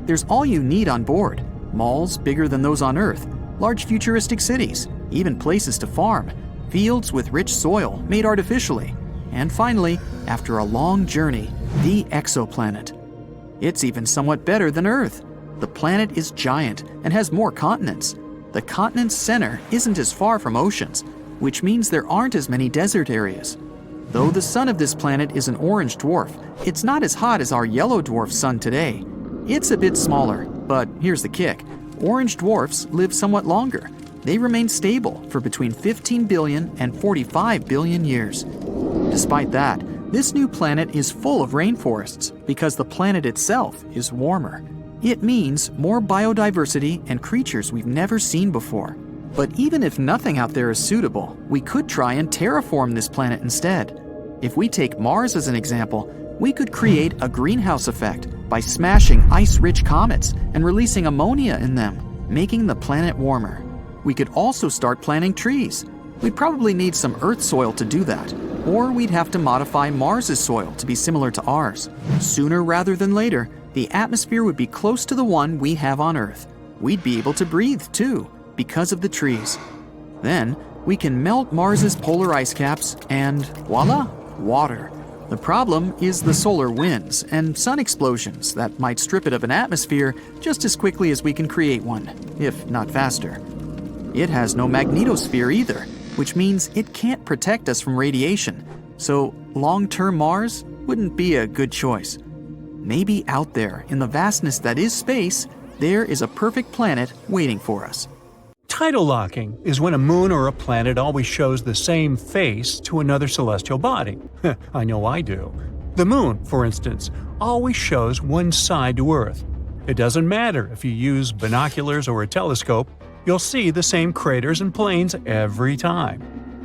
There's all you need on board: malls bigger than those on Earth, large futuristic cities, even places to farm, fields with rich soil made artificially, and finally, after a long journey, the exoplanet. It's even somewhat better than Earth. The planet is giant and has more continents. The continent's center isn't as far from oceans, which means there aren't as many desert areas. Though the sun of this planet is an orange dwarf, it's not as hot as our yellow dwarf sun today. It's a bit smaller, but here's the kick: orange dwarfs live somewhat longer. They remain stable for between 15 billion and 45 billion years. Despite that, this new planet is full of rainforests because the planet itself is warmer. It means more biodiversity and creatures we've never seen before. But even if nothing out there is suitable, we could try and terraform this planet instead. If we take Mars as an example, we could create a greenhouse effect by smashing ice-rich comets and releasing ammonia in them, making the planet warmer. We could also start planting trees. We'd probably need some Earth soil to do that, or we'd have to modify Mars's soil to be similar to ours. Sooner rather than later, the atmosphere would be close to the one we have on Earth. We'd be able to breathe too, because of the trees. Then, we can melt Mars's polar ice caps and voila, water. The problem is the solar winds and sun explosions that might strip it of an atmosphere just as quickly as we can create one, if not faster. It has no magnetosphere either, which means it can't protect us from radiation. So long-term Mars, wouldn't be a good choice. Maybe out there, in the vastness that is space, there is a perfect planet waiting for us. Tidal locking is when a moon or a planet always shows the same face to another celestial body. I know I do. The moon, for instance, always shows one side to Earth. It doesn't matter if you use binoculars or a telescope, you'll see the same craters and plains every time.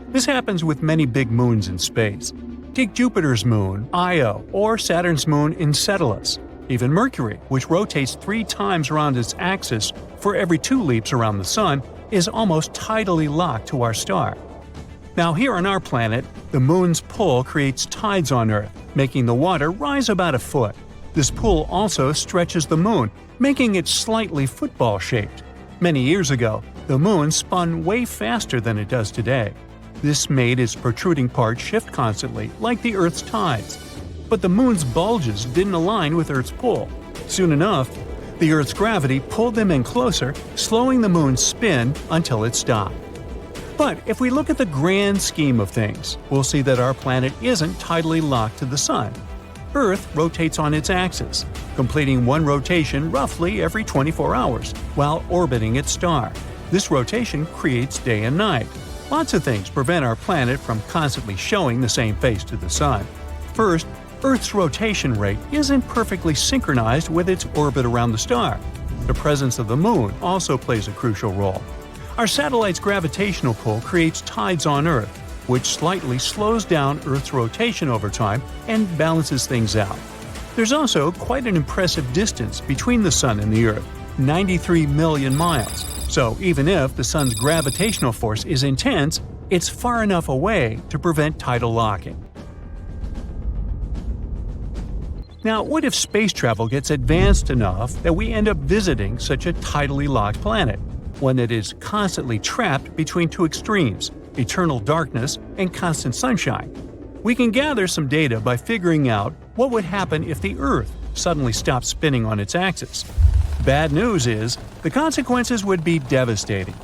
This happens with many big moons in space. Take Jupiter's moon, Io, or Saturn's moon, Enceladus. Even Mercury, which rotates 3 times around its axis for every 2 leaps around the Sun, is almost tidally locked to our star. Now here on our planet, the moon's pull creates tides on Earth, making the water rise about a foot. This pull also stretches the moon, making it slightly football-shaped. Many years ago, the moon spun way faster than it does today. This made its protruding parts shift constantly, like the Earth's tides. But the moon's bulges didn't align with Earth's pull. Soon enough, the Earth's gravity pulled them in closer, slowing the moon's spin until it stopped. But if we look at the grand scheme of things, we'll see that our planet isn't tidally locked to the Sun. Earth rotates on its axis, completing one rotation roughly every 24 hours, while orbiting its star. This rotation creates day and night. Lots of things prevent our planet from constantly showing the same face to the Sun. First, Earth's rotation rate isn't perfectly synchronized with its orbit around the star. The presence of the Moon also plays a crucial role. Our satellite's gravitational pull creates tides on Earth, which slightly slows down Earth's rotation over time and balances things out. There's also quite an impressive distance between the Sun and the Earth, 93 million miles. So even if the Sun's gravitational force is intense, it's far enough away to prevent tidal locking. Now, what if space travel gets advanced enough that we end up visiting such a tidally locked planet, one that is constantly trapped between 2 extremes, eternal darkness and constant sunshine? We can gather some data by figuring out what would happen if the Earth suddenly stopped spinning on its axis. Bad news is, the consequences would be devastating.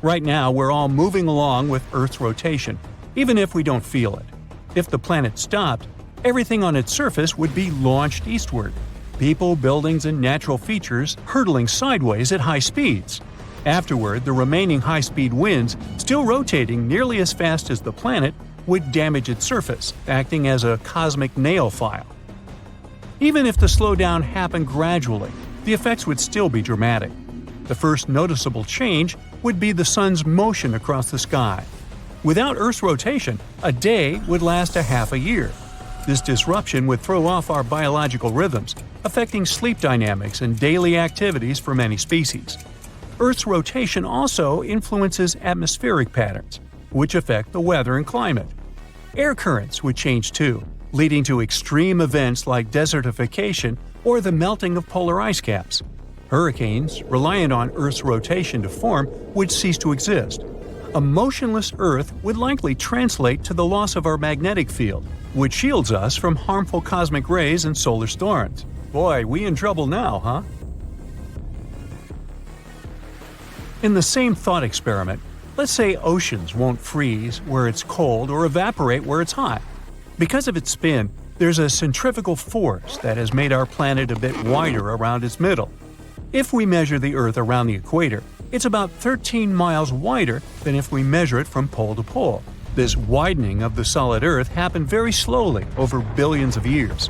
Right now, we're all moving along with Earth's rotation, even if we don't feel it. If the planet stopped, everything on its surface would be launched eastward. People, buildings, and natural features hurtling sideways at high speeds. Afterward, the remaining high-speed winds, still rotating nearly as fast as the planet, would damage its surface, acting as a cosmic nail file. Even if the slowdown happened gradually, the effects would still be dramatic. The first noticeable change would be the Sun's motion across the sky. Without Earth's rotation, a day would last a half a year. This disruption would throw off our biological rhythms, affecting sleep dynamics and daily activities for many species. Earth's rotation also influences atmospheric patterns, which affect the weather and climate. Air currents would change too, leading to extreme events like desertification or the melting of polar ice caps. Hurricanes, reliant on Earth's rotation to form, would cease to exist. A motionless Earth would likely translate to the loss of our magnetic field, which shields us from harmful cosmic rays and solar storms. Boy, we in trouble now, huh? In the same thought experiment, let's say oceans won't freeze where it's cold or evaporate where it's hot. Because of its spin, there's a centrifugal force that has made our planet a bit wider around its middle. If we measure the Earth around the equator, it's about 13 miles wider than if we measure it from pole to pole. This widening of the solid Earth happened very slowly over billions of years.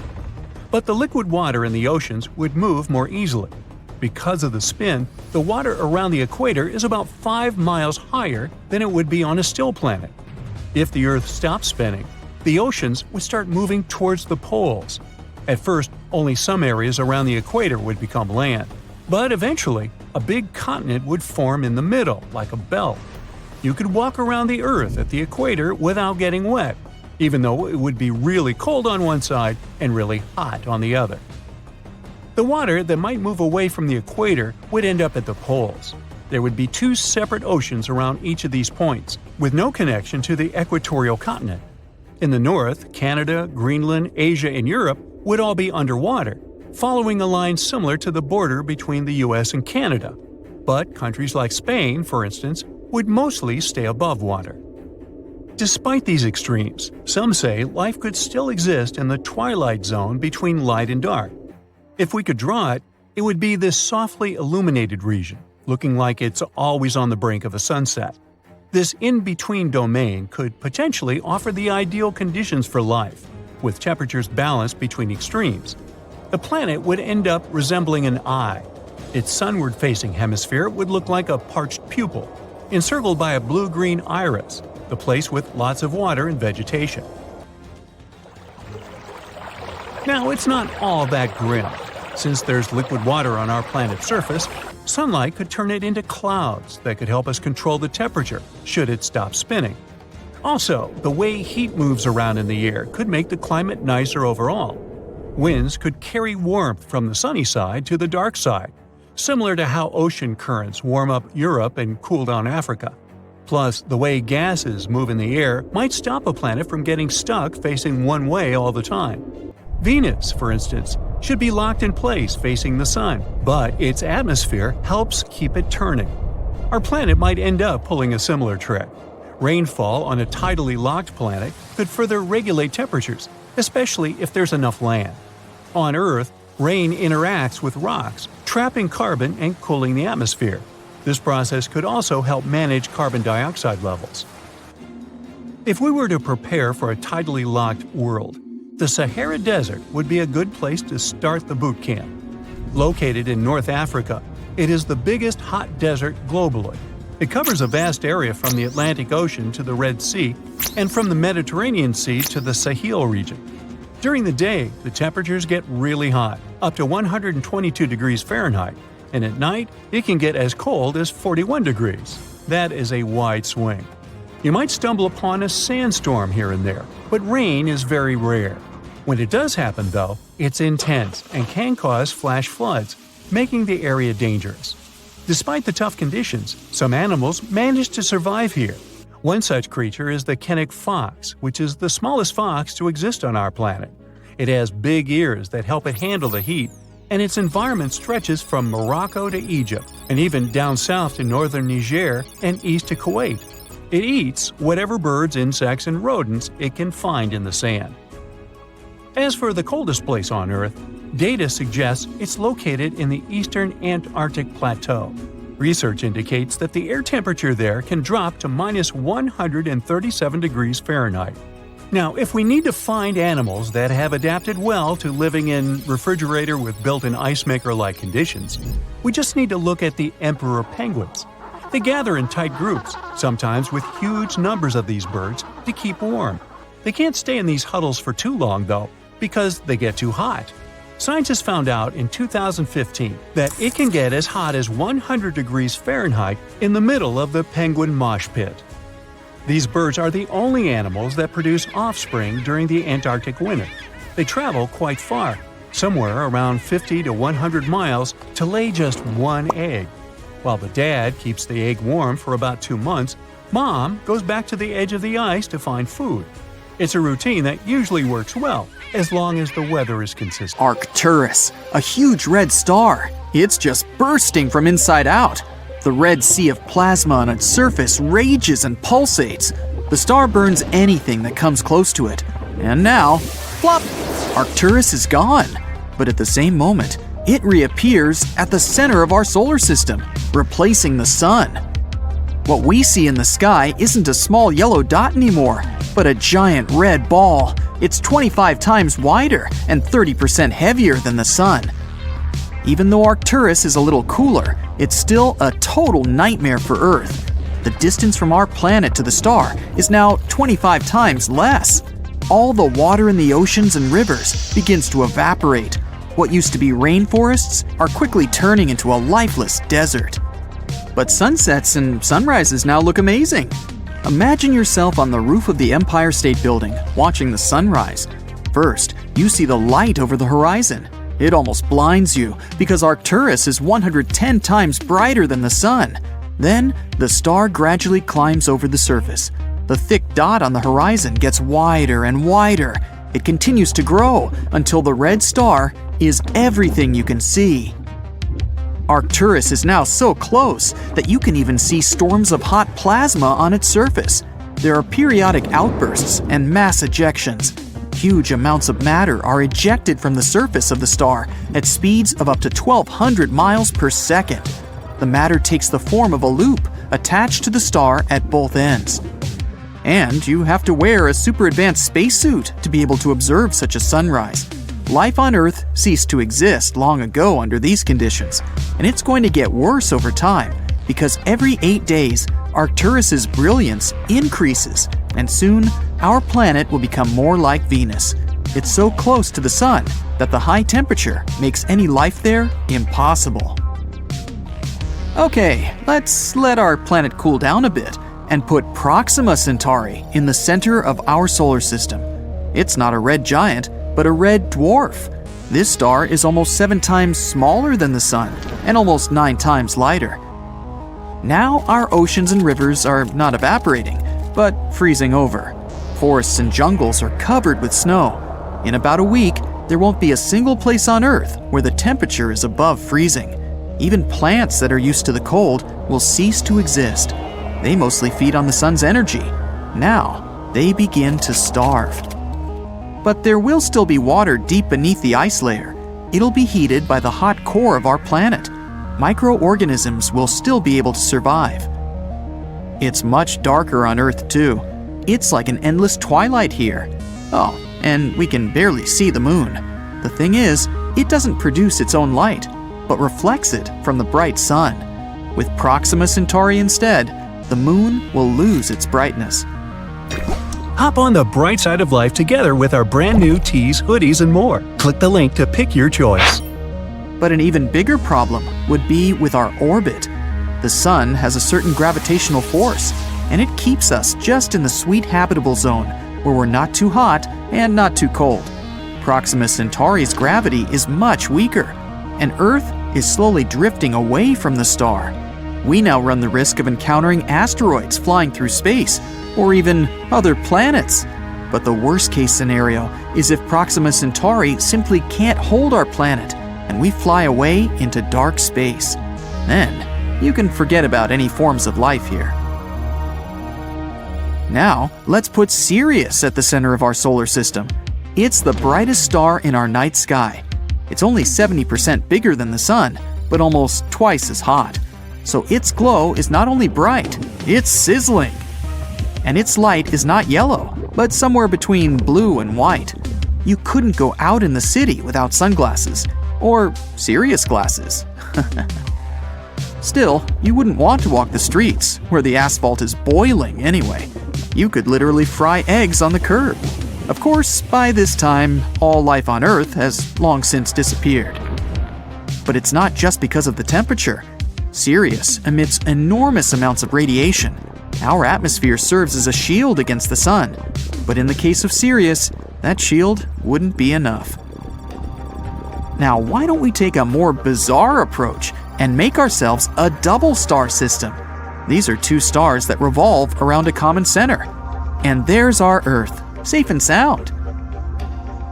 But the liquid water in the oceans would move more easily. Because of the spin, the water around the equator is about 5 miles higher than it would be on a still planet. If the Earth stopped spinning, the oceans would start moving towards the poles. At first, only some areas around the equator would become land. But eventually, a big continent would form in the middle, like a belt. You could walk around the Earth at the equator without getting wet, even though it would be really cold on one side and really hot on the other. The water that might move away from the equator would end up at the poles. There would be 2 separate oceans around each of these points, with no connection to the equatorial continent. In the north, Canada, Greenland, Asia, and Europe would all be underwater, following a line similar to the border between the US and Canada. But countries like Spain, for instance, would mostly stay above water. Despite these extremes, some say life could still exist in the twilight zone between light and dark. If we could draw it, it would be this softly illuminated region, looking like it's always on the brink of a sunset. This in-between domain could potentially offer the ideal conditions for life, with temperatures balanced between extremes. The planet would end up resembling an eye. Its sunward-facing hemisphere would look like a parched pupil, encircled by a blue-green iris, the place with lots of water and vegetation. Now, it's not all that grim. Since there's liquid water on our planet's surface, sunlight could turn it into clouds that could help us control the temperature should it stop spinning. Also, the way heat moves around in the air could make the climate nicer overall. Winds could carry warmth from the sunny side to the dark side, similar to how ocean currents warm up Europe and cool down Africa. Plus, the way gases move in the air might stop a planet from getting stuck facing one way all the time. Venus, for instance, should be locked in place facing the sun, but its atmosphere helps keep it turning. Our planet might end up pulling a similar trick. Rainfall on a tidally locked planet could further regulate temperatures, especially if there's enough land. On Earth, rain interacts with rocks, trapping carbon and cooling the atmosphere. This process could also help manage carbon dioxide levels. If we were to prepare for a tidally locked world, the Sahara Desert would be a good place to start the boot camp. Located in North Africa, it is the biggest hot desert globally. It covers a vast area from the Atlantic Ocean to the Red Sea and from the Mediterranean Sea to the Sahel region. During the day, the temperatures get really hot, up to 122 degrees Fahrenheit, and at night, it can get as cold as 41 degrees. That is a wide swing. You might stumble upon a sandstorm here and there, but rain is very rare. When it does happen, though, it's intense and can cause flash floods, making the area dangerous. Despite the tough conditions, some animals manage to survive here. One such creature is the Kenneck fox, which is the smallest fox to exist on our planet. It has big ears that help it handle the heat, and its environment stretches from Morocco to Egypt, and even down south to northern Niger and east to Kuwait. It eats whatever birds, insects, and rodents it can find in the sand. As for the coldest place on Earth, data suggests it's located in the eastern Antarctic Plateau. Research indicates that the air temperature there can drop to minus 137 degrees Fahrenheit. Now, if we need to find animals that have adapted well to living in refrigerator with built-in ice maker-like conditions, we just need to look at the emperor penguins. They gather in tight groups, sometimes with huge numbers of these birds, to keep warm. They can't stay in these huddles for too long, though, because they get too hot. Scientists found out in 2015 that it can get as hot as 100 degrees Fahrenheit in the middle of the penguin mosh pit. These birds are the only animals that produce offspring during the Antarctic winter. They travel quite far, somewhere around 50 to 100 miles, to lay just one egg. While the dad keeps the egg warm for about 2 months, mom goes back to the edge of the ice to find food. It's a routine that usually works well, as long as the weather is consistent. Arcturus, a huge red star. It's just bursting from inside out. The red sea of plasma on its surface rages and pulsates. The star burns anything that comes close to it. And now, plop! Arcturus is gone. But at the same moment, it reappears at the center of our solar system, replacing the sun. What we see in the sky isn't a small yellow dot anymore, but a giant red ball. It's 25 times wider and 30% heavier than the sun. Even though Arcturus is a little cooler, it's still a total nightmare for Earth. The distance from our planet to the star is now 25 times less. All the water in the oceans and rivers begins to evaporate. What used to be rainforests are quickly turning into a lifeless desert. But sunsets and sunrises now look amazing. Imagine yourself on the roof of the Empire State Building, watching the sunrise. First, you see the light over the horizon. It almost blinds you because Arcturus is 110 times brighter than the sun. Then, the star gradually climbs over the surface. The thick dot on the horizon gets wider and wider. It continues to grow until the red star is everything you can see. Arcturus is now so close that you can even see storms of hot plasma on its surface. there are periodic outbursts and mass ejections. Huge amounts of matter are ejected from the surface of the star at speeds of up to 1,200 miles per second. The matter takes the form of a loop attached to the star at both ends. And you have to wear a super advanced spacesuit to be able to observe such a sunrise. Life on Earth ceased to exist long ago under these conditions, and it's going to get worse over time because every 8 days, Arcturus's brilliance increases, and soon our planet will become more like Venus. It's so close to the Sun that the high temperature makes any life there impossible. Okay, let's let our planet cool down a bit and put Proxima Centauri in the center of our solar system. It's not a red giant, but a red dwarf. This star is almost 7 times smaller than the Sun and almost 9 times lighter. Now our oceans and rivers are not evaporating, but freezing over. Forests and jungles are covered with snow. In about a week, there won't be a single place on Earth where the temperature is above freezing. Even plants that are used to the cold will cease to exist. They mostly feed on the sun's energy. Now, they begin to starve. But there will still be water deep beneath the ice layer. It'll be heated by the hot core of our planet. Microorganisms will still be able to survive. It's much darker on Earth too. It's like an endless twilight here. Oh, and we can barely see the moon. The thing is, it doesn't produce its own light, but reflects it from the bright sun. With Proxima Centauri instead, the moon will lose its brightness. Hop on the bright side of life together with our brand new tees, hoodies, and more. Click the link to pick your choice. But an even bigger problem would be with our orbit. The Sun has a certain gravitational force, and it keeps us just in the sweet habitable zone, where we're not too hot and not too cold. Proxima Centauri's gravity is much weaker, and Earth is slowly drifting away from the star. We now run the risk of encountering asteroids flying through space, or even other planets. But the worst-case scenario is if Proxima Centauri simply can't hold our planet, and we fly away into dark space. Then, you can forget about any forms of life here. Now, let's put Sirius at the center of our solar system. It's the brightest star in our night sky. It's only 70% bigger than the Sun, but almost twice as hot. So its glow is not only bright, it's sizzling. And its light is not yellow, but somewhere between blue and white. You couldn't go out in the city without sunglasses, or Sirius glasses. Still, you wouldn't want to walk the streets, where the asphalt is boiling anyway. You could literally fry eggs on the curb. Of course, by this time, all life on Earth has long since disappeared. But it's not just because of the temperature. Sirius emits enormous amounts of radiation. Our atmosphere serves as a shield against the sun. But in the case of Sirius, that shield wouldn't be enough. Now, why don't we take a more bizarre approach and make ourselves a double star system? These are 2 stars that revolve around a common center. And there's our Earth, safe and sound.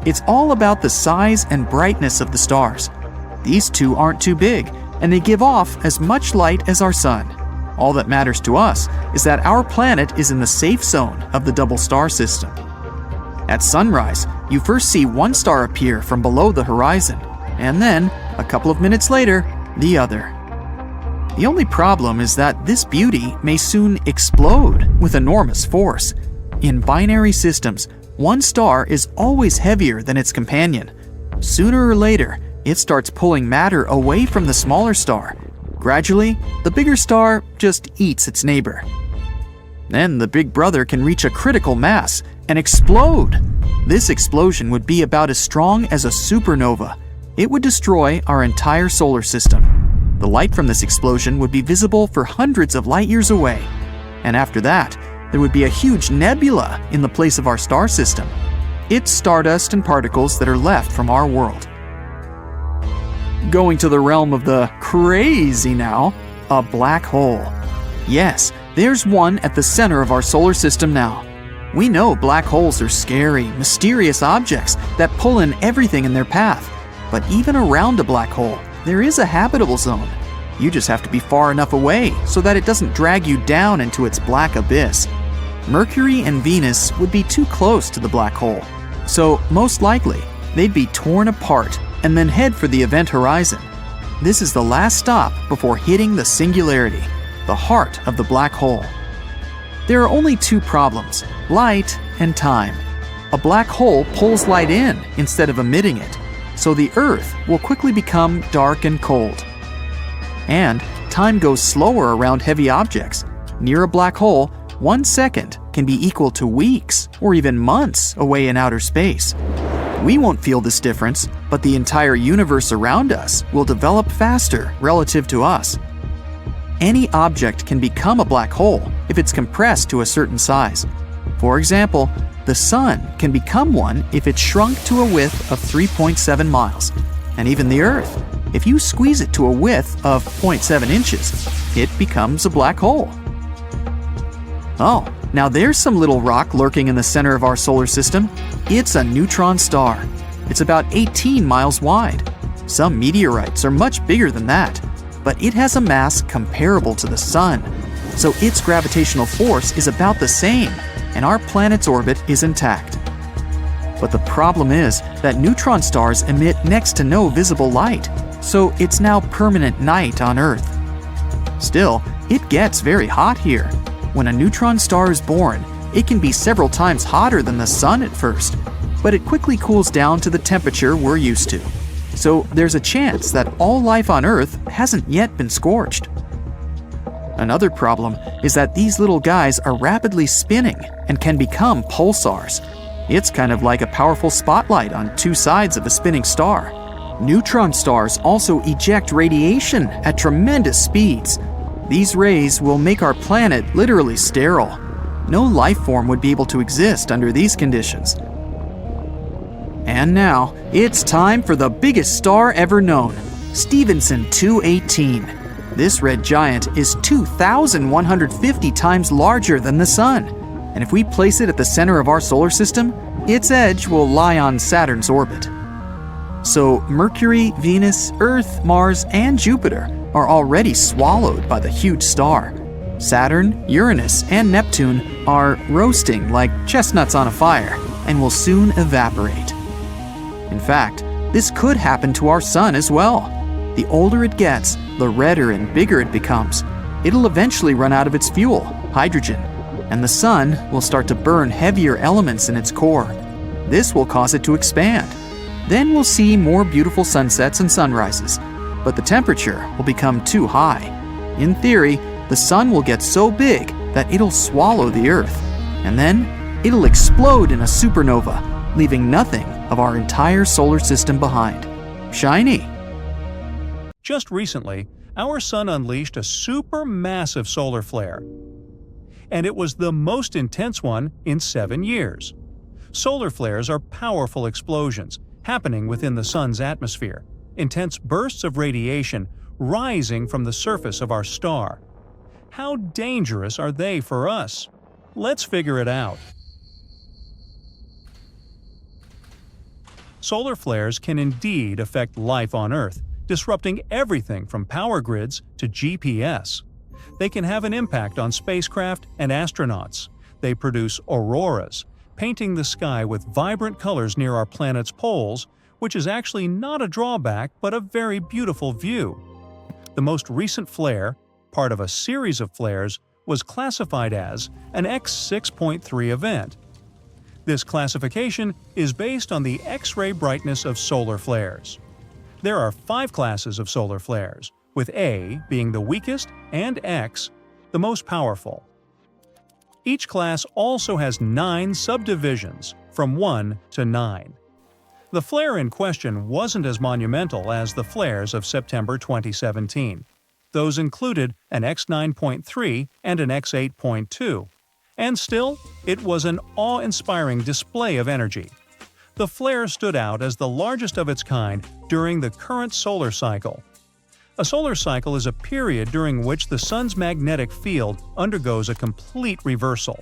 It's all about the size and brightness of the stars. These 2 aren't too big, and they give off as much light as our sun. All that matters to us is that our planet is in the safe zone of the double star system. At sunrise, you first see one star appear from below the horizon, and then, a couple of minutes later, the other. The only problem is that this beauty may soon explode with enormous force. In binary systems, one star is always heavier than its companion. Sooner or later, it starts pulling matter away from the smaller star. Gradually, the bigger star just eats its neighbor. Then the big brother can reach a critical mass and explode. This explosion would be about as strong as a supernova. It would destroy our entire solar system. The light from this explosion would be visible for hundreds of light years away. And after that, there would be a huge nebula in the place of our star system. It's stardust and particles that are left from our world. Going to the realm of the crazy now, a black hole. Yes, there's one at the center of our solar system now. We know black holes are scary, mysterious objects that pull in everything in their path. But even around a black hole, there is a habitable zone. You just have to be far enough away so that it doesn't drag you down into its black abyss. Mercury and Venus would be too close to the black hole, so most likely they'd be torn apart and then head for the event horizon. This is the last stop before hitting the singularity, the heart of the black hole. There are only two problems: light and time. A black hole pulls light in instead of emitting it, so the Earth will quickly become dark and cold. And time goes slower around heavy objects. Near a black hole, 1 second can be equal to weeks or even months away in outer space. We won't feel this difference, but the entire universe around us will develop faster relative to us. Any object can become a black hole if it's compressed to a certain size. For example, the Sun can become one if it's shrunk to a width of 3.7 miles. And even the Earth, if you squeeze it to a width of 0.7 inches, it becomes a black hole. Oh, now there's some little rock lurking in the center of our solar system. It's a neutron star. It's about 18 miles wide. Some meteorites are much bigger than that, but it has a mass comparable to the Sun, so its gravitational force is about the same, and our planet's orbit is intact. But the problem is that neutron stars emit next to no visible light, so it's now permanent night on Earth. Still, it gets very hot here. When a neutron star is born, it can be several times hotter than the Sun at first, but it quickly cools down to the temperature we're used to. So there's a chance that all life on Earth hasn't yet been scorched. Another problem is that these little guys are rapidly spinning and can become pulsars. It's kind of like a powerful spotlight on two sides of a spinning star. Neutron stars also eject radiation at tremendous speeds. These rays will make our planet literally sterile. No life form would be able to exist under these conditions. And now, it's time for the biggest star ever known, Stevenson 218. This red giant is 2,150 times larger than the Sun, and if we place it at the center of our solar system, its edge will lie on Saturn's orbit. So Mercury, Venus, Earth, Mars, and Jupiter are already swallowed by the huge star. Saturn, Uranus, and Neptune are roasting like chestnuts on a fire and will soon evaporate. In fact, this could happen to our Sun as well. The older it gets, the redder and bigger it becomes. It'll eventually run out of its fuel, hydrogen, and the Sun will start to burn heavier elements in its core. This will cause it to expand. Then we'll see more beautiful sunsets and sunrises, but the temperature will become too high. In theory, the Sun will get so big that it'll swallow the Earth, and then it'll explode in a supernova, leaving nothing of our entire solar system behind. Shiny. Just recently, our Sun unleashed a supermassive solar flare, and it was the most intense one in 7 years. Solar flares are powerful explosions happening within the Sun's atmosphere, intense bursts of radiation rising from the surface of our star. How dangerous are they for us? Let's figure it out. Solar flares can indeed affect life on Earth, disrupting everything from power grids to GPS. They can have an impact on spacecraft and astronauts. They produce auroras, painting the sky with vibrant colors near our planet's poles, which is actually not a drawback but a very beautiful view. The most recent flare, part of a series of flares, was classified as an X6.3 event. This classification is based on the X-ray brightness of solar flares. There are 5 classes of solar flares, with A being the weakest and X the most powerful. Each class also has 9 subdivisions, from 1 to 9. The flare in question wasn't as monumental as the flares of September 2017. Those included an X9.3 and an X8.2. And still, it was an awe-inspiring display of energy. The flare stood out as the largest of its kind during the current solar cycle. A solar cycle is a period during which the Sun's magnetic field undergoes a complete reversal.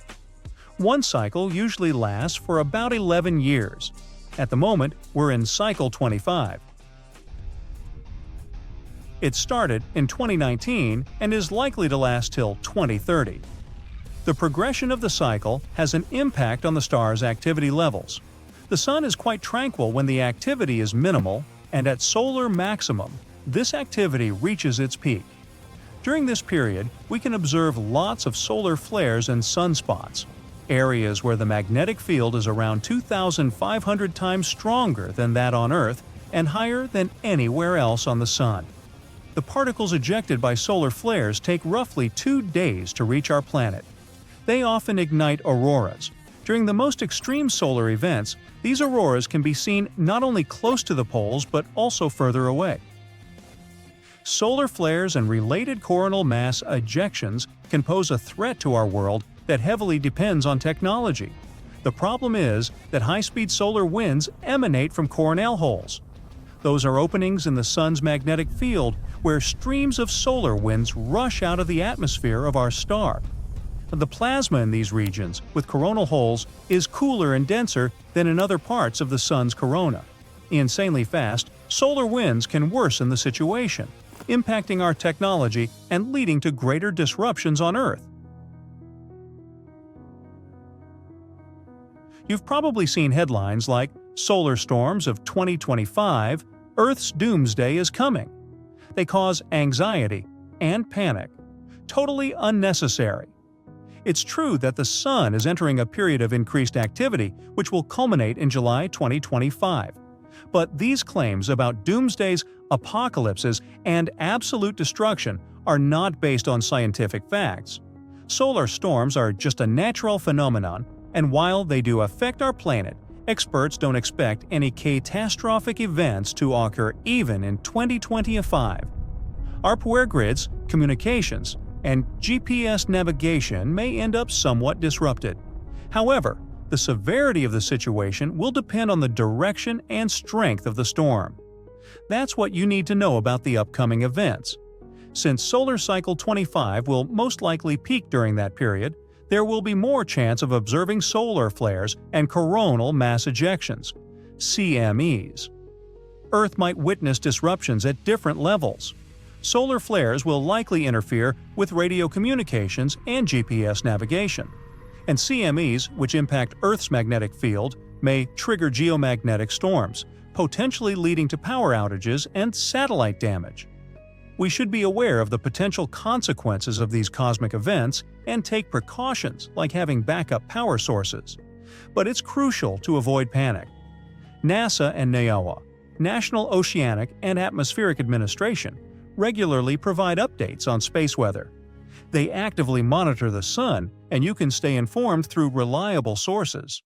One cycle usually lasts for about 11 years. At the moment, we're in cycle 25. It started in 2019 and is likely to last till 2030. The progression of the cycle has an impact on the star's activity levels. The Sun is quite tranquil when the activity is minimal, and at solar maximum, this activity reaches its peak. During this period, we can observe lots of solar flares and sunspots, areas where the magnetic field is around 2,500 times stronger than that on Earth and higher than anywhere else on the Sun. The particles ejected by solar flares take roughly 2 days to reach our planet. They often ignite auroras. During the most extreme solar events, these auroras can be seen not only close to the poles but also further away. Solar flares and related coronal mass ejections can pose a threat to our world that heavily depends on technology. The problem is that high-speed solar winds emanate from coronal holes. Those are openings in the Sun's magnetic field where streams of solar winds rush out of the atmosphere of our star. The plasma in these regions, with coronal holes, is cooler and denser than in other parts of the Sun's corona. Insanely fast, solar winds can worsen the situation, impacting our technology and leading to greater disruptions on Earth. You've probably seen headlines like "Solar Storms of 2025, Earth's Doomsday is Coming." They cause anxiety and panic. Totally unnecessary. It's true that the Sun is entering a period of increased activity, which will culminate in July 2025. But these claims about doomsdays, apocalypses, and absolute destruction are not based on scientific facts. Solar storms are just a natural phenomenon, and while they do affect our planet, experts don't expect any catastrophic events to occur even in 2025. Our power grids, communications, and GPS navigation may end up somewhat disrupted. However, the severity of the situation will depend on the direction and strength of the storm. That's what you need to know about the upcoming events. Since solar cycle 25 will most likely peak during that period, there will be more chance of observing solar flares and coronal mass ejections, CMEs. Earth might witness disruptions at different levels. Solar flares will likely interfere with radio communications and GPS navigation. And CMEs, which impact Earth's magnetic field, may trigger geomagnetic storms, potentially leading to power outages and satellite damage. We should be aware of the potential consequences of these cosmic events and take precautions like having backup power sources. But it's crucial to avoid panic. NASA and NOAA, National Oceanic and Atmospheric Administration, regularly provide updates on space weather. They actively monitor the Sun, and you can stay informed through reliable sources.